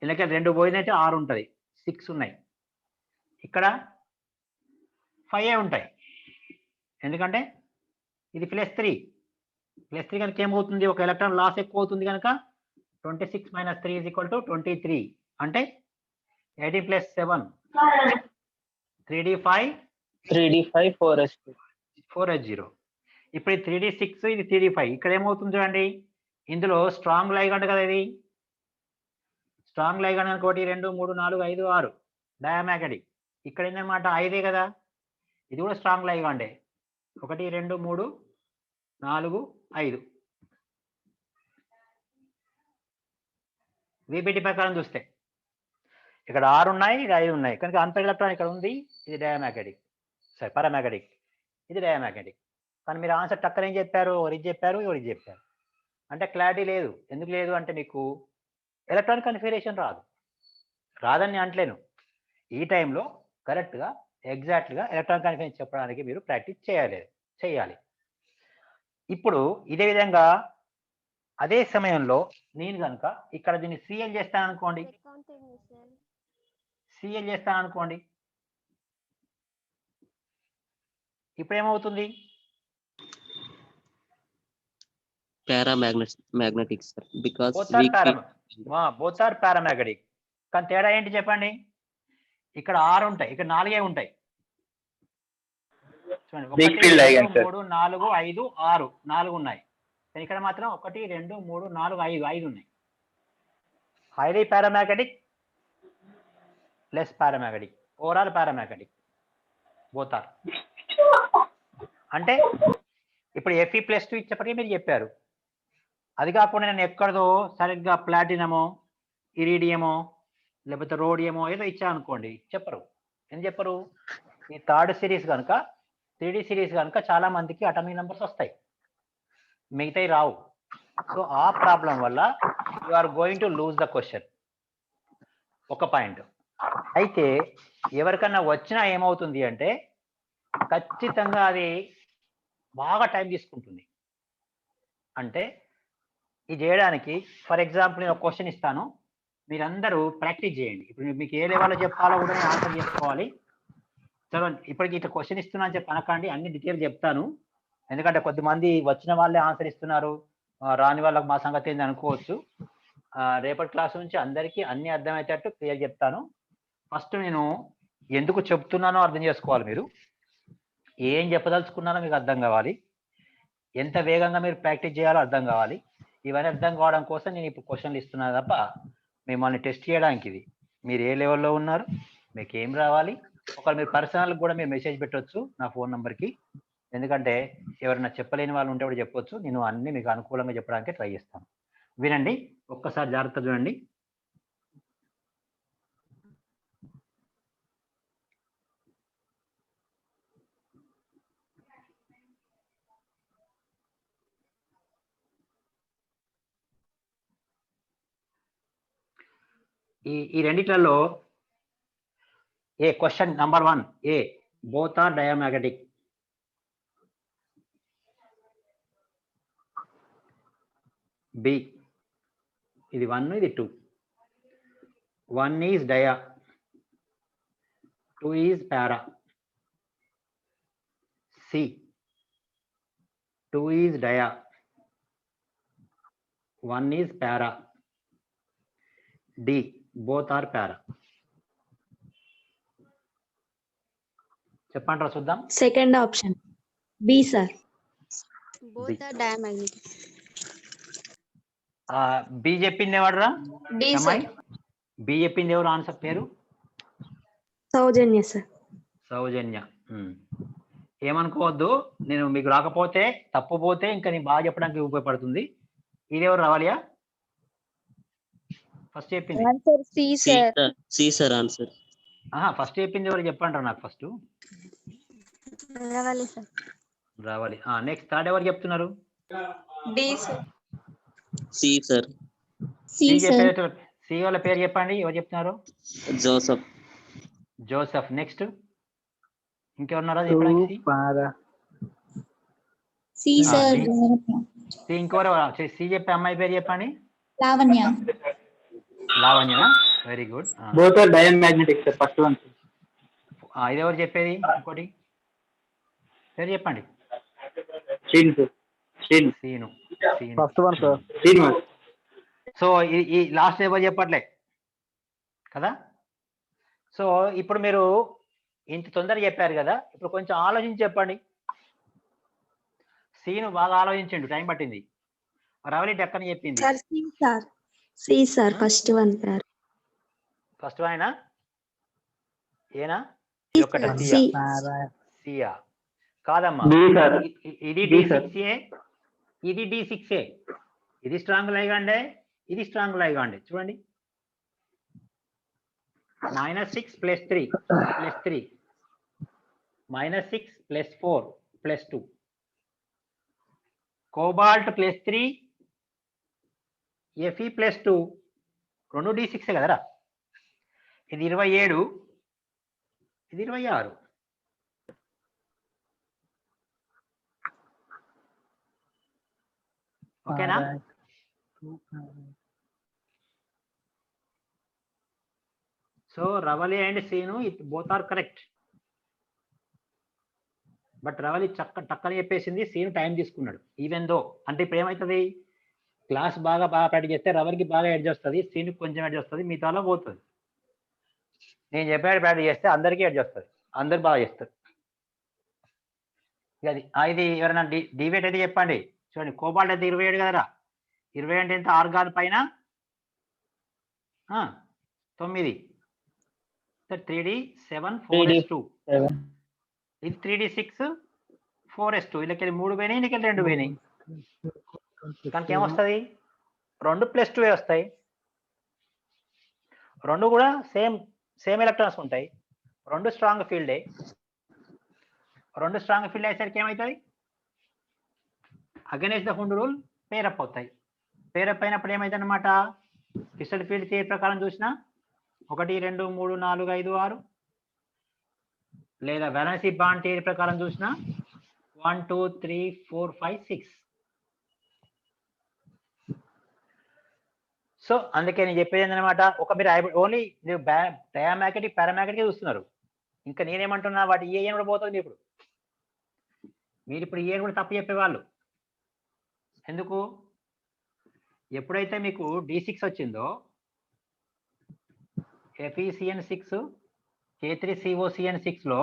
S6: ఇలాగే 2 పోయినట్టే 6 ఉంటుంది. 6 ఉన్నాయి. ఇక్కడ 5 ఉంటాయి. ఎందుకంటే ఇది +3 కనుక ఏమవుతుంది? ఒక ఎలక్ట్రాన్ లాస్ ఎక్కువ అవుతుంది కనుక 26 - 3 = 23. అంటే 18 + 7 3d5
S10: 4s2
S6: 4s0. ఇప్పుడు 3d6 ఇది 3d5. ఇక్కడ ఏమవుతుంది చూడండి, ఇందులో స్ట్రాంగ్ లైగండ్ కదా, ఇది స్ట్రాంగ్ లైగండ్ అనుకో 1 2 3 4 5 6 డయామాగ్నెటిక్. ఇక్కడ ఏంటన్నమాట 5 కదా, ఇది కూడా స్ట్రాంగ్ లైగండే. 1 2 3 4 5. VBT ప్రకారం చూస్తే ఇక్కడ 6 ఉన్నాయి, ఇది 5 ఉన్నాయి కనుక అన్పేర్డ్ ఎలక్ట్రాన్ ఇక్కడ ఉంది. ఇది డయామాగ్నెటిక్, సరే పారామాగ్నెటిక్, ఇది డయామాగ్నెటిక్. కానీ మీరు ఆన్సర్ టక్కన ఏం చెప్పారు? ఇది చెప్పారు, ఇది చెప్పారు. అంటే క్లారిటీ లేదు. ఎందుకు లేదు అంటే మీకు ఎలక్ట్రాన్ కన్ఫిగరేషన్ రాదని అంటలేను. ఈ టైంలో కరెక్ట్గా ఎగ్జాక్ట్గా ఎలక్ట్రాన్ కన్ఫిగరేషన్ చెప్పడానికి మీరు ప్రాక్టీస్ చేయాలి. ఇప్పుడు ఇదే విధంగా అదే సమయంలో నేను కనుక ఇక్కడ దీన్ని CL చేస్తాను అనుకోండి, ఇప్పుడు ఏమవుతుంది?
S9: paramagnetic sir, because
S6: both are paramagnetic. కానీ తేడా ఏంటి చెప్పండి? ఇక్కడ 6 ఉంటాయి, ఇక్కడ 4 ఉంటాయి. 1 2 3 4 5 6 4 ఉన్నాయి. ఇక్కడ మాత్రం 1 2 3 4 5 ఉన్నాయి. Highly paramagnetic, less paramagnetic, overall paramagnetic, both are. అంటే ఇప్పుడు Fe+2 ఇచ్చప్పటికీ మీరు చెప్పారు. అది కాకుండా నేను ఎక్కడదో సరిగ్గా ప్లాటినమో ఇరీడియమో లేకపోతే రోడియమో ఏదో ఇచ్చా అనుకోండి, చెప్పరు. ఏం చెప్పరు? ఈ 3rd సిరీస్ కనుక 3D సిరీస్ కనుక చాలా మందికి అటామిక్ నెంబర్స్ వస్తాయి, మిగతాయి రావు. సో ఆ ప్రాబ్లం వల్ల you are going to lose the question. ఒక పాయింట్. అయితే ఎవరికన్నా వచ్చినా ఏమవుతుంది అంటే ఖచ్చితంగా అది బాగా టైం తీసుకుంటుంది. అంటే ఇది చేయడానికి ఫర్ ఎగ్జాంపుల్ నేను ఒక క్వశ్చన్ ఇస్తాను, మీరందరూ ప్రాక్టీస్ చేయండి. ఇప్పుడు మీకు ఏ లెవెల్లో చెప్పాలో కూడా నేను ఆన్సర్ చేసుకోవాలి. చదవండి. ఇప్పటికి ఇట్లా క్వశ్చన్ ఇస్తున్నా అని చెప్పి అనకండి, అన్ని డీటెయిల్ చెప్తాను. ఎందుకంటే కొద్దిమంది వచ్చిన వాళ్ళే ఆన్సర్ ఇస్తున్నారు, రాని వాళ్ళకి మా సంగతి ఏంది అనుకోవచ్చు. రేపటి క్లాస్ నుంచి అందరికీ అన్ని అర్థమయ్యేటట్టు క్లియర్ చెప్తాను. ఫస్ట్ నేను ఎందుకు చెప్తున్నానో అర్థం చేసుకోవాలి. మీరు ఏం చెప్పదలుచుకున్నారో మీకు అర్థం కావాలి. ఎంత వేగంగా మీరు ప్రాక్టీస్ చేయాలో అర్థం కావాలి. ఇవన్నీ అర్థం కావడం కోసం నేను ఇప్పుడు క్వశ్చన్లు ఇస్తున్నాను తప్ప మిమ్మల్ని టెస్ట్ చేయడానికి. ఇది మీరు ఏ లెవెల్లో ఉన్నారు, మీకు ఏం రావాలి. ఒకవేళ మీరు పర్సనల్గా కూడా మీరు మెసేజ్ పెట్టవచ్చు నా ఫోన్ నెంబర్కి. ఎందుకంటే ఎవరైనా చెప్పలేని వాళ్ళు ఉంటే కూడా చెప్పొచ్చు. నేను అన్ని మీకు అనుకూలంగా చెప్పడానికి ట్రై చేస్తాను. వినండి, ఒక్కసారి జాగ్రత్త చూడండి. ఈ రెండిట్లలో question number 1 both are diamagnetic. B ఇది 1 ఇది 2. 1 is dia, 2 is para. C. 2 is dia. 1 is para. D. Both are para. చెప్పండి చూద్దాం.
S2: Second option B sir.
S3: Both are diamagnetic.
S6: B చెప్పింది ఎవడరా?
S2: D sir.
S6: బి చెప్పింది ఎవరు? ఆన్సర్ పేరు
S2: సౌజన్య sir.
S6: సౌజన్య. ఏమనుకోవద్దు, నేను మీకు రాకపోతే తప్పు పోతే ఇంకా నేను బాగా చెప్పడానికి ఉపయోగపడుతుంది. ఇది ఎవరు రావాలియా? ఫస్ట్ చెప్పింది
S3: Answer C, sir.
S9: C sir answer.
S6: First చెప్పింది ఎవరు చెప్పంటారు నాకు ఫస్ట్.
S3: రావాలి sir.
S6: రావాలి. నెక్స్ట్ థర్డ్ ఎవరు చెప్తున్నారు?
S2: D sir.
S9: C sir.
S2: C sir.
S6: C వాళ్ళ పేరు చెప్పండి, ఎవరు చెప్తున్నారు?
S9: జోసఫ్.
S6: జోసఫ్. నెక్స్ట్ ఇంకెవరున్నారా చెప్పడానికి?
S2: C sir.
S6: సి ఇంకెవరు? సి చెప్పే అమ్మాయి పేరు చెప్పండి.
S2: లావణ్య.
S6: లావణ్యనా? Very good.
S10: Both are diamagnetic sir. First one.
S6: ఇది ఎవరు చెప్పేది? ఇంకోటి పేరు చెప్పండి.
S10: Srinu sir. Srinu.
S6: Seenu.
S10: First one sir. Srinivas.
S6: So ఈ లాస్ట్ ఎవరు చెప్పట్లే కదా. సో ఇప్పుడు మీరు ఇంత తొందరగా చెప్పారు కదా, ఇప్పుడు కొంచెం ఆలోచించి చెప్పండి. సీను బాగా ఆలోచించండి, టైం పట్టింది. రవలి డక్కని చెప్పింది.
S2: Sir C sir. C sir first one sir.
S6: First one అయినా ఏనా?
S2: సి
S6: ఒకట
S2: సార్.
S6: సియా కాదమ్మా,
S10: బి సార్.
S6: ఇది
S10: బి సార్.
S6: D6A, ఇది D6A. ఇది స్ట్రాంగ్ లైగాండే, ఇది స్ట్రాంగ్ లైగాండే. చూడండి, -6 + 3 + 3 -6 + 4 + 2 కోబాల్ట్ +3 Fe +2 రెండు D6 కదరా. ఇది 27, ఇది 26. ఓకేనా? So Ravali and Seenu both are correct. But Ravali టక్కని చెప్పేసింది, సీను టైం తీసుకున్నాడు. ఈవెన్ దో అంటే ఇప్పుడు ఏమవుతుంది, క్లాస్ బాగా ప్రాక్టీస్ చేస్తే రవలికి బాగా ఎడ్జ్ వస్తుంది, సీనుకి కొంచెం ఎడ్జ్ వస్తుంది, మిగతాలో పోతుంది. నేను చెప్పాడు ప్రాక్టీస్ చేస్తే అందరికీ ఎడ్జ్ వస్తుంది, అందరు బాగా చేస్తారు. అది ఇది ఎవరైనా డివేట్ అయితే చెప్పండి. చూడండి, కోబాల్ట్ అయితే 27 కదరా. 20 అంటే ఎంత? ఆర్గాన్ పైన 9. 3D 7 4s2. ఇది 3D6 4s2. వీళ్ళకి 3 పోయినాయి, వీళ్ళకి 2 పోయినాయి. కనుక ఏమొస్తుంది? 2 + 2 వస్తాయి. 2 కూడా సేమ్ ఎలక్ట్రాన్స్ ఉంటాయి. 2 స్ట్రాంగ్ ఫీల్డే. 2 స్ట్రాంగ్ ఫీల్డ్ అయ్యేసరికి ఏమవుతుంది? అగైనెస్ట్ ద హుండ్ రూల్ పేరప్ అవుతాయి. పేరప్ అయినప్పుడు ఏమైంది అనమాట, క్రిస్టల్ ఫీల్డ్ థియరీ ప్రకారం చూసినా 1 2 3 4 5 6, లేదా వాలెన్సీ బాండ్ థియరీ ప్రకారం చూసినా 1 2 3 4 5 6. సో అందుకే నేను చెప్పేది ఏంటనమాట, ఒక మీరు ఓన్లీ డయామాగ్నెటిక్ పారామాగ్నెటిక్ చూస్తున్నారు. ఇంకా నేనేమంటున్నా, వాటి ఏ కూడా పోతుంది. ఇప్పుడు మీరు ఇప్పుడు ఏ కూడా తప్పు చెప్పేవాళ్ళు. ఎందుకు? ఎప్పుడైతే మీకు D6 వచ్చిందో, FeCN6 K3COCN6 లో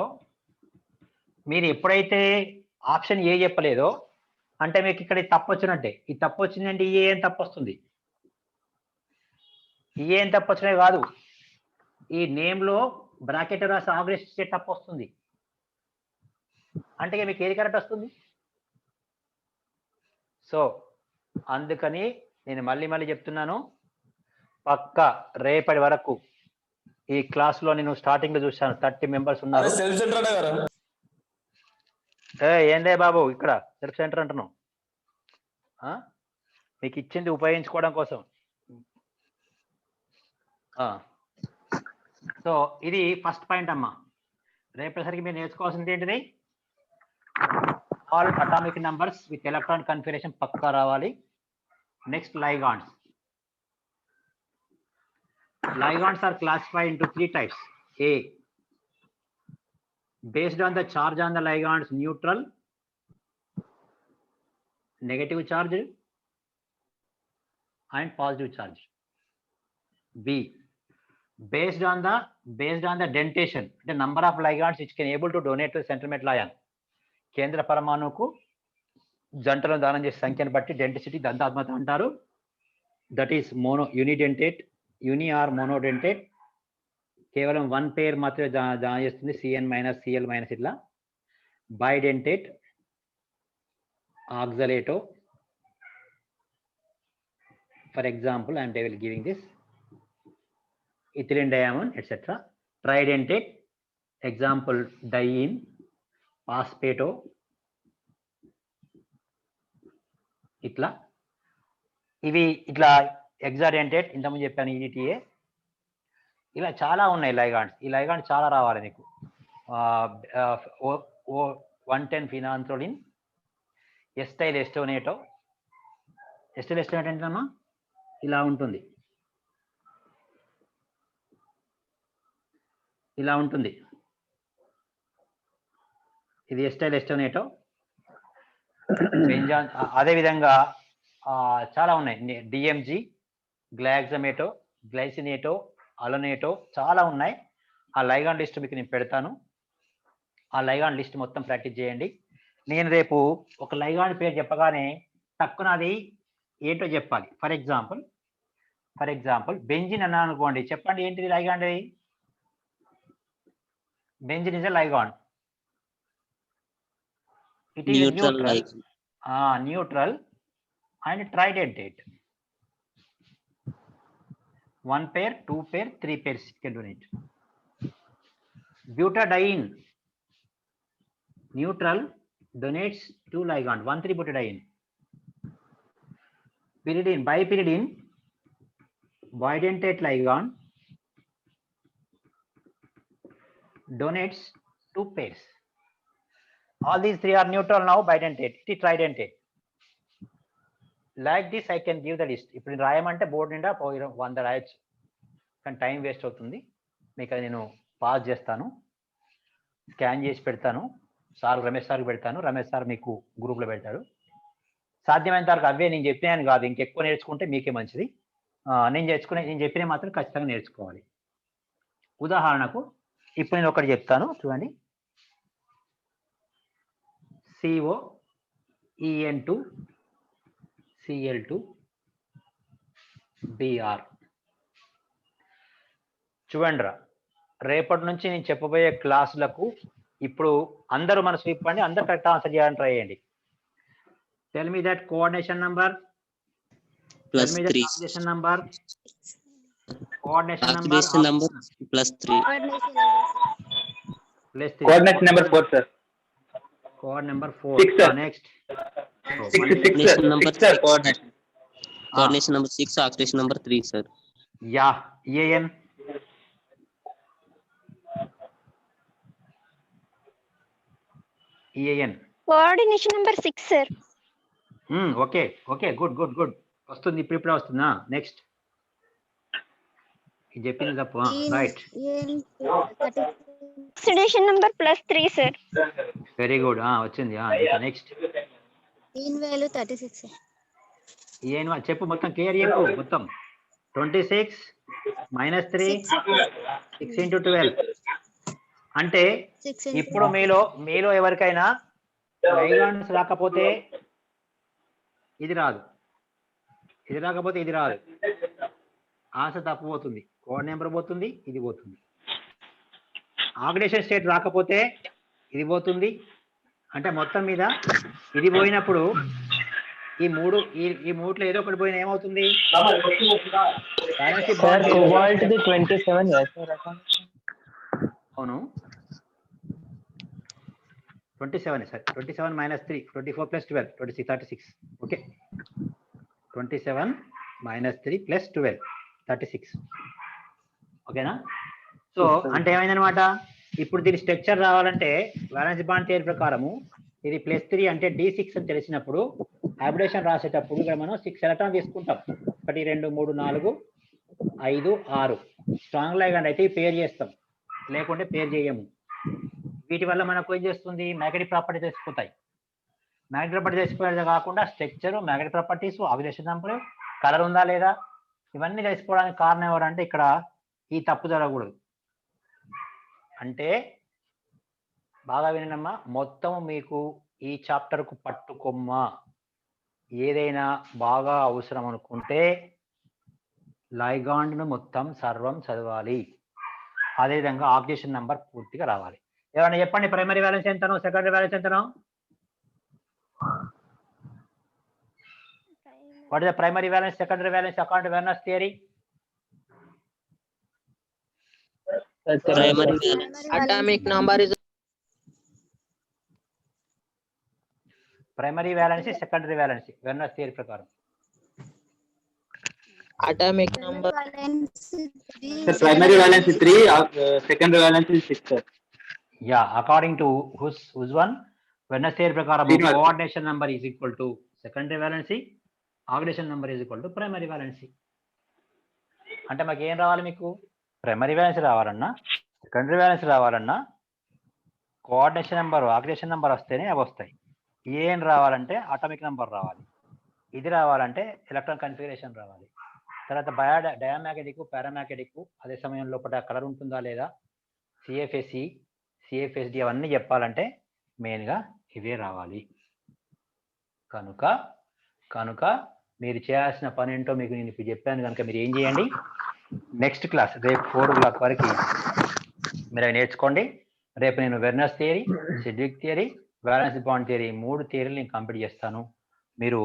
S6: మీరు ఎప్పుడైతే ఆప్షన్ ఏ చెప్పలేదో అంటే మీకు ఇక్కడ తప్పు వచ్చినట్టే. ఈ తప్పు వచ్చిందంటే ఏ ఏం తప్పు వస్తుంది? ఏం తప్పు వచ్చినవి కాదు, ఈ నేమ్ లో బ్రాకెట్ రాసి ఆగ్రెస్ట్ తప్పు వస్తుంది. అంటే మీకు ఏది కరెక్ట్ వస్తుంది? సో అందుకని నేను మళ్ళీ చెప్తున్నాను, పక్క రేపటి వరకు ఈ క్లాస్ లో నేను స్టార్టింగ్ లో చూసాను 30 మెంబర్స్ ఉన్నారు. ఏందే బాబు ఇక్కడ సెల్ఫ్ సెంటర్ అంటున్నావు? మీకు ఇచ్చింది ఉపయోగించుకోవడం కోసం. సో ఇది ఫస్ట్ పాయింట్ అమ్మా. రేపటిసరికి మీరు నేర్చుకోవాల్సింది ఏంటిది? All atomic numbers with electron configuration పక్కా రావాలి. Next ligands. Ligands are classified into 3 types. A, based on the charge on the ligands, neutral, negative charge and positive charge. B, based on the dentation, the number of ligands which can able to donate to central metal ion. కేంద్ర పరమాణువుకు జంటలను దానం చేసే సంఖ్యను బట్టి denticity దంతాత్మత అంటారు. That is unidentate, uni or monodentate. కేవలం 1 pair మాత్రమే దానం చేస్తుంది, Cn మైనస్ Cl మైనస్ ఇట్లా. Bidentate, oxalato. For example I'm giving this ethylene diamond, etc. Tridentate, example diene, phosphato. ఇట్లా ఇవి ఇట్లా ఎగ్జాడెంటేట్ ఇంతకుముందు చెప్పాను, EDTA. ఇలా చాలా ఉన్నాయి లైగాండ్స్. ఈ లైగాండ్స్ చాలా రావాలి నీకు. 110 ఫినాంథ్రోలిన్, ఎస్టైల్ ఎస్టోనేటో. ఎస్టైల్ ఎస్టోనేటో ఏంటమ్మా? ఇలా ఉంటుంది, ఇలా ఉంటుంది. ఇది ఎస్టైల్ ఎస్టోనేటో. బెంజాన్ అదేవిధంగా చాలా ఉన్నాయి. డిఎంజి, గ్లాక్సమేటో, గ్లైసినేటో, అలోనేటో చాలా ఉన్నాయి. ఆ లైగాండ్ లిస్ట్ మీకు నేను పెడతాను. ఆ లైగాండ్ లిస్ట్ మొత్తం ప్రాక్టీస్ చేయండి. నేను రేపు ఒక లైగాండ్ పేరు చెప్పగానే తక్కువ అది ఏంటో చెప్పాలి. ఫర్ ఎగ్జాంపుల్ బెంజిన్ అన్నా అనుకోండి, చెప్పండి ఏంటిది లైగాండ్? అది benzene is a ligand. It is neutral and tridentate. 1 pair, 2 pair, 3 pairs can donate. Butadiene, neutral, donates 2 ligand, 1,3-butadiene. Pyridine, bipyridine, bidentate ligand, donates 2 pairs. All these 3 are neutral now, bidentate. It is tridentate. Like this I can give the list. ఇప్పుడు రాయమంటే board నిండా 100 రాయొచ్చు, కానీ time waste అవుతుంది. మీకు అది నేను pass చేస్తాను, scan చేసి పెడతాను. రమేష్ సార్కి పెడతాను. రమేష్ సార్ మీకు గ్రూప్లో పెడతాడు. సాధ్యమైనంత వరకు అవే నేను చెప్పినాను కాదు, ఇంకెక్కువ నేర్చుకుంటే మీకే మంచిది. నేను చెప్పిన మాత్రం ఖచ్చితంగా నేర్చుకోవాలి. ఉదాహరణకు ఇప్పుడు నేను ఒకటి చెప్తాను, చూడండి. CO EN2 Cl2 Br. చూడండిరా, రేపటి నుంచి నేను చెప్పబోయే క్లాసులకు ఇప్పుడు అందరూ మనసు విప్పండి, అందరూ కరెక్ట్ ఆన్సర్ చేయాలని ట్రై చేయండి. Tell me that coordination number +3. Coordination number
S9: +3.
S10: Coordination number 4 sir.
S6: Coord number 4. Next.
S9: Coordination number 6.
S10: Coordination.
S9: Coordination number 6. Oxidation number 3, sir.
S6: Yeah. EAN. EAN.
S3: Coordination number 6, sir.
S6: Okay. Good. వస్తుంది, ఇప్పుడు వస్తుందా? Next. ఇది చెప్పింది తప్పు. Right.
S3: Oxidation number +3, sir.
S6: Very good. వచ్చింది. Next.
S3: Mean value 36, sir.
S6: ఏం చెప్పు, మొత్తం క్లియర్ చెప్పు. మొత్తం 26 - 3 6 × 12 అంటే ఇప్పుడు మీలో ఎవరికైనా లైగాండ్స్ రాకపోతే ఇది రాదు, ఇది రాకపోతే ఇది రాదు, ఆన్సర్ తప్పు పోతుంది. కోడ్ నెంబర్ పోతుంది, ఇది పోతుంది. ఆక్సిడేషన్ స్టేట్ రాకపోతే ఇది పోతుంది. అంటే మొత్తం మీద ఇది పోయినప్పుడు ఈ మూడులో ఏదో ఒకటి పోయిన ఏమవుతుంది? అవును, 27 సార్. 27 - 3 24 + 12 26 36. ఓకే, 27 - 3 + 12 36. ఓకేనా? సో అంటే ఏమైందనమాట, ఇప్పుడు దీని స్ట్రక్చర్ రావాలంటే వాలెన్స్ బాండ్ థియరీ ప్రకారము ఇది +3 అంటే D6 అని తెలిసినప్పుడు అబ్డేషన్ రాసేటప్పుడు ఇక్కడ మనం 6 ఎలక్ట్రాన్ తీసుకుంటాం. 1 2 3 4 5 6. స్ట్రాంగ్ లైగండ్ అయితే పేర్ చేస్తాం, లేకుంటే పేర్ చేయము. వీటి వల్ల మనకు ఏం చేస్తుంది, మ్యాగ్నెటిక్ ప్రాపర్టీ తెలిసిపోతాయి. మ్యాగ్నెటిక్ ప్రాపర్టీ తెలిసిపోయేది కాకుండా structure, magnetic properties, oxidation number, colour ఉందా లేదా, ఇవన్నీ తెలిసిపోవడానికి కారణం ఎవరంటే ఇక్కడ ఈ తప్పు జరగకూడదు. అంటే బాగా వినమ్మా, మొత్తం మీకు ఈ చాప్టర్కు పట్టుకొమ్మ ఏదైనా బాగా అవసరం అనుకుంటే లైగాండ్ను మొత్తం సర్వం చదవాలి. అదేవిధంగా ఆక్సిడేషన్ నంబర్ పూర్తిగా రావాలి. ఏమన్నా చెప్పండి, ప్రైమరీ బ్యాలెన్స్ ఎంతనో, సెకండరీ బ్యాలెన్స్ ఎంతనో? What is the primary balance, secondary balance according to Werner's theory?
S9: Primary balance.
S3: Atomic number is
S6: primary balance, secondary balance Werner's theory ప్రకారం.
S9: atomic number.
S8: Sir, primary valence is 3, secondary valence is 6, sir.
S6: Yeah, according to whose one? Veerners theory ప్రకారం coordination number is equal to secondary valency, oxidation number is equal to primary valency. అంటే మాకు ఏం రావాలి, మీకు primary balance రావాలన్నా, secondary balance రావాలన్నా coordination number, oxidation number వస్తేనే అవి వస్తాయి. ఏం రావాలంటే అటామిక్ నెంబర్ రావాలి, ఇది రావాలంటే ఎలక్ట్రాన్ కన్ఫిగరేషన్ రావాలి. తర్వాత డయామాగ్నెటిక్, పారామాగ్నెటిక్, అదే సమయం లోపల కలర్ ఉంటుందా లేదా, సిఎఫ్ఎస్సి, సిఎఫ్ఎస్డి అవన్నీ చెప్పాలంటే మెయిన్గా ఇవే రావాలి. కనుక మీరు చేయాల్సిన పని ఏంటో మీకు నేను ఇప్పుడు చెప్పాను కనుక మీరు ఏం చేయండి, నెక్స్ట్ క్లాస్ రేపు 4 o'clock వరకు మీరు అవి నేర్చుకోండి. రేపు నేను Werner's theory, Sidgwick theory, valence bond theory 3 థియరీలు నేను కంప్లీట్ చేస్తాను. మీరు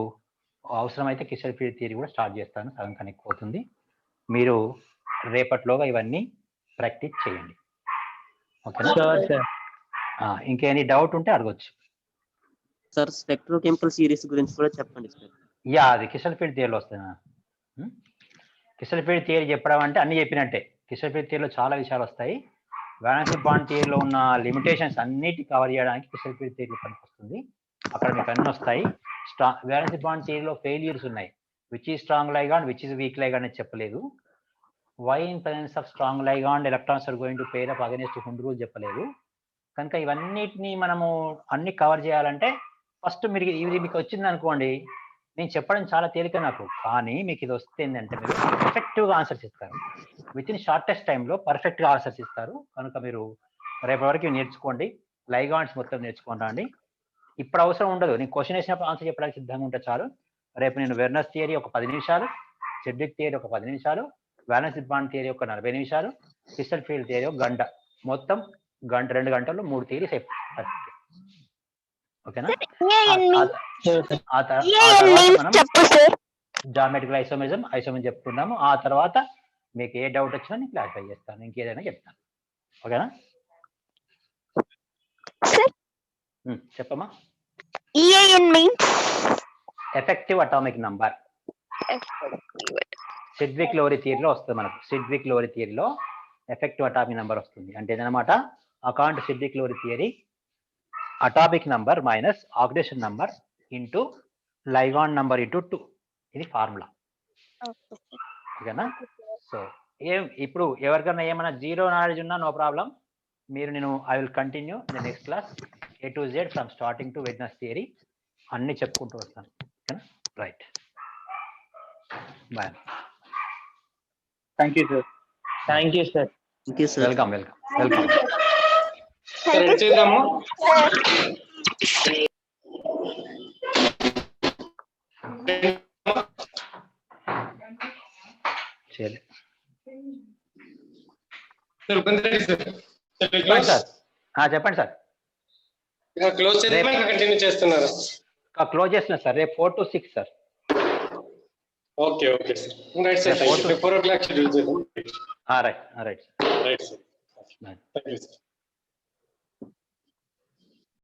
S6: అవసరమైతే కిషోర్ ఫీల్డ్ థియరీ కూడా స్టార్ట్ చేస్తాను, సగం కనెక్ట్ అవుతుంది. మీరు రేపటిలోగా ఇవన్నీ ప్రాక్టీస్ చేయండి. ఓకేనా? ఇంకేany డౌట్ ఉంటే అడగొచ్చు.
S9: సార్ స్పెక్ట్రోకెమికల్ సిరీస్ గురించి కూడా చెప్పండి సార్.
S6: యా, అది కిషోర్ ఫీల్డ్ థియరీలో వస్తాయి. కిషోర్ ఫీల్డ్ థియరీ చెప్పడం అంటే అన్ని చెప్పినట్టే. కిషోర్ ఫీల్డ్ థియరీలో చాలా విషయాలు వస్తాయి. వ్యాలెన్స్ బాండ్ థియరీలో ఉన్న లిమిటేషన్స్ అన్నిటి కవర్ చేయడానికి కిషోర్ ఫీల్డ్ థియరీ పనికొస్తుంది. అక్కడ మీకు అన్ని వస్తాయి. వ్యాలెన్స్ బాండ్ థియరీలో ఫెయిల్యూర్స్ ఉన్నాయి. Which is strong ligand, which is weak ligand అని చెప్పలేదు. Why in presence of strong ligand electrons are going to pair up against Hund rule చెప్పలేదు. కనుక ఇవన్నిటిని మనము అన్ని కవర్ చేయాలంటే ఫస్ట్ మీరు ఇది మీకు వచ్చింది అనుకోండి, నేను చెప్పడం చాలా తేలిక నాకు, కానీ మీకు ఇది వస్తే ఏంటంటే మీరు ఎఫెక్టివ్గా ఆన్సర్స్ ఇస్తారు. విత్ ఇన్ షార్టెస్ట్ టైంలో పర్ఫెక్ట్గా ఆన్సర్స్ ఇస్తారు. కనుక మీరు రేపటి వరకు నేర్చుకోండి, లైగాండ్స్ మొత్తం నేర్చుకోండి. ఇప్పుడు అవసరం ఉండదు, నేను క్వశ్చన్ వేసినప్పుడు ఆన్సర్ చెప్పడానికి సిద్ధంగా ఉంటే చాలు. రేపు నేను వెర్నర్స్ థియరీ ఒక 10 నిమిషాలు, సిడ్విక్ థియరీ ఒక 10 నిమిషాలు, వ్యాలెన్స్ బాండ్ థియరీ ఒక 40 నిమిషాలు, కిషోర్ ఫీల్డ్ థియరీ ఒక గంట, మొత్తం 2 గంటల్లో 3 థియరీస్ అయిపోతాయి. ఓకేనా? ఆ తర్వాత మనం జామెట్రికల్ ఐసోమెరిజం చెప్పుకున్నాము. ఆ తర్వాత మీకు ఏ డౌట్ వచ్చినా నేను క్లారిఫై చేస్తాను, ఇంకేదైనా చెప్తాను. ఓకేనా? చెప్పమ్మా. Effective atomic number Sidgwick Lowry థియరీలో వస్తుంది మనకు. సిడ్విక్ లోరీ థియరీలో ఎఫెక్టివ్ అటామిక్ నంబర్ వస్తుంది. అంటే ఏదన్నమాట, according to Sidgwick Lowry theory atomic number minus oxidation number into ligand number into 2, ఇది ఫార్ములా. ఓకేనా? సో ఇప్పుడు ఎవరికైనా ఏమైనా జీరో నాలెడ్జ్ ఉన్నా నో ప్రాబ్లం, మీరు నేను I will continue the next class A to Z from starting to Werner's theory అన్ని చెప్పుకుంటూ వస్తాను. ఓకేనా? Right, bye.
S10: Thank you sir. Thank you sir.
S6: Welcome. చెప్పండి సార్.
S5: క్లోజ్ చేస్తున్నారు?
S6: క్లోజ్ చేస్తున్నారు సార్, రేపు 4 to 6 sir.
S5: Okay sir. Right sir, 4 o'clock schedule చేద్దాం.
S6: Right sir.
S5: Thank you sir.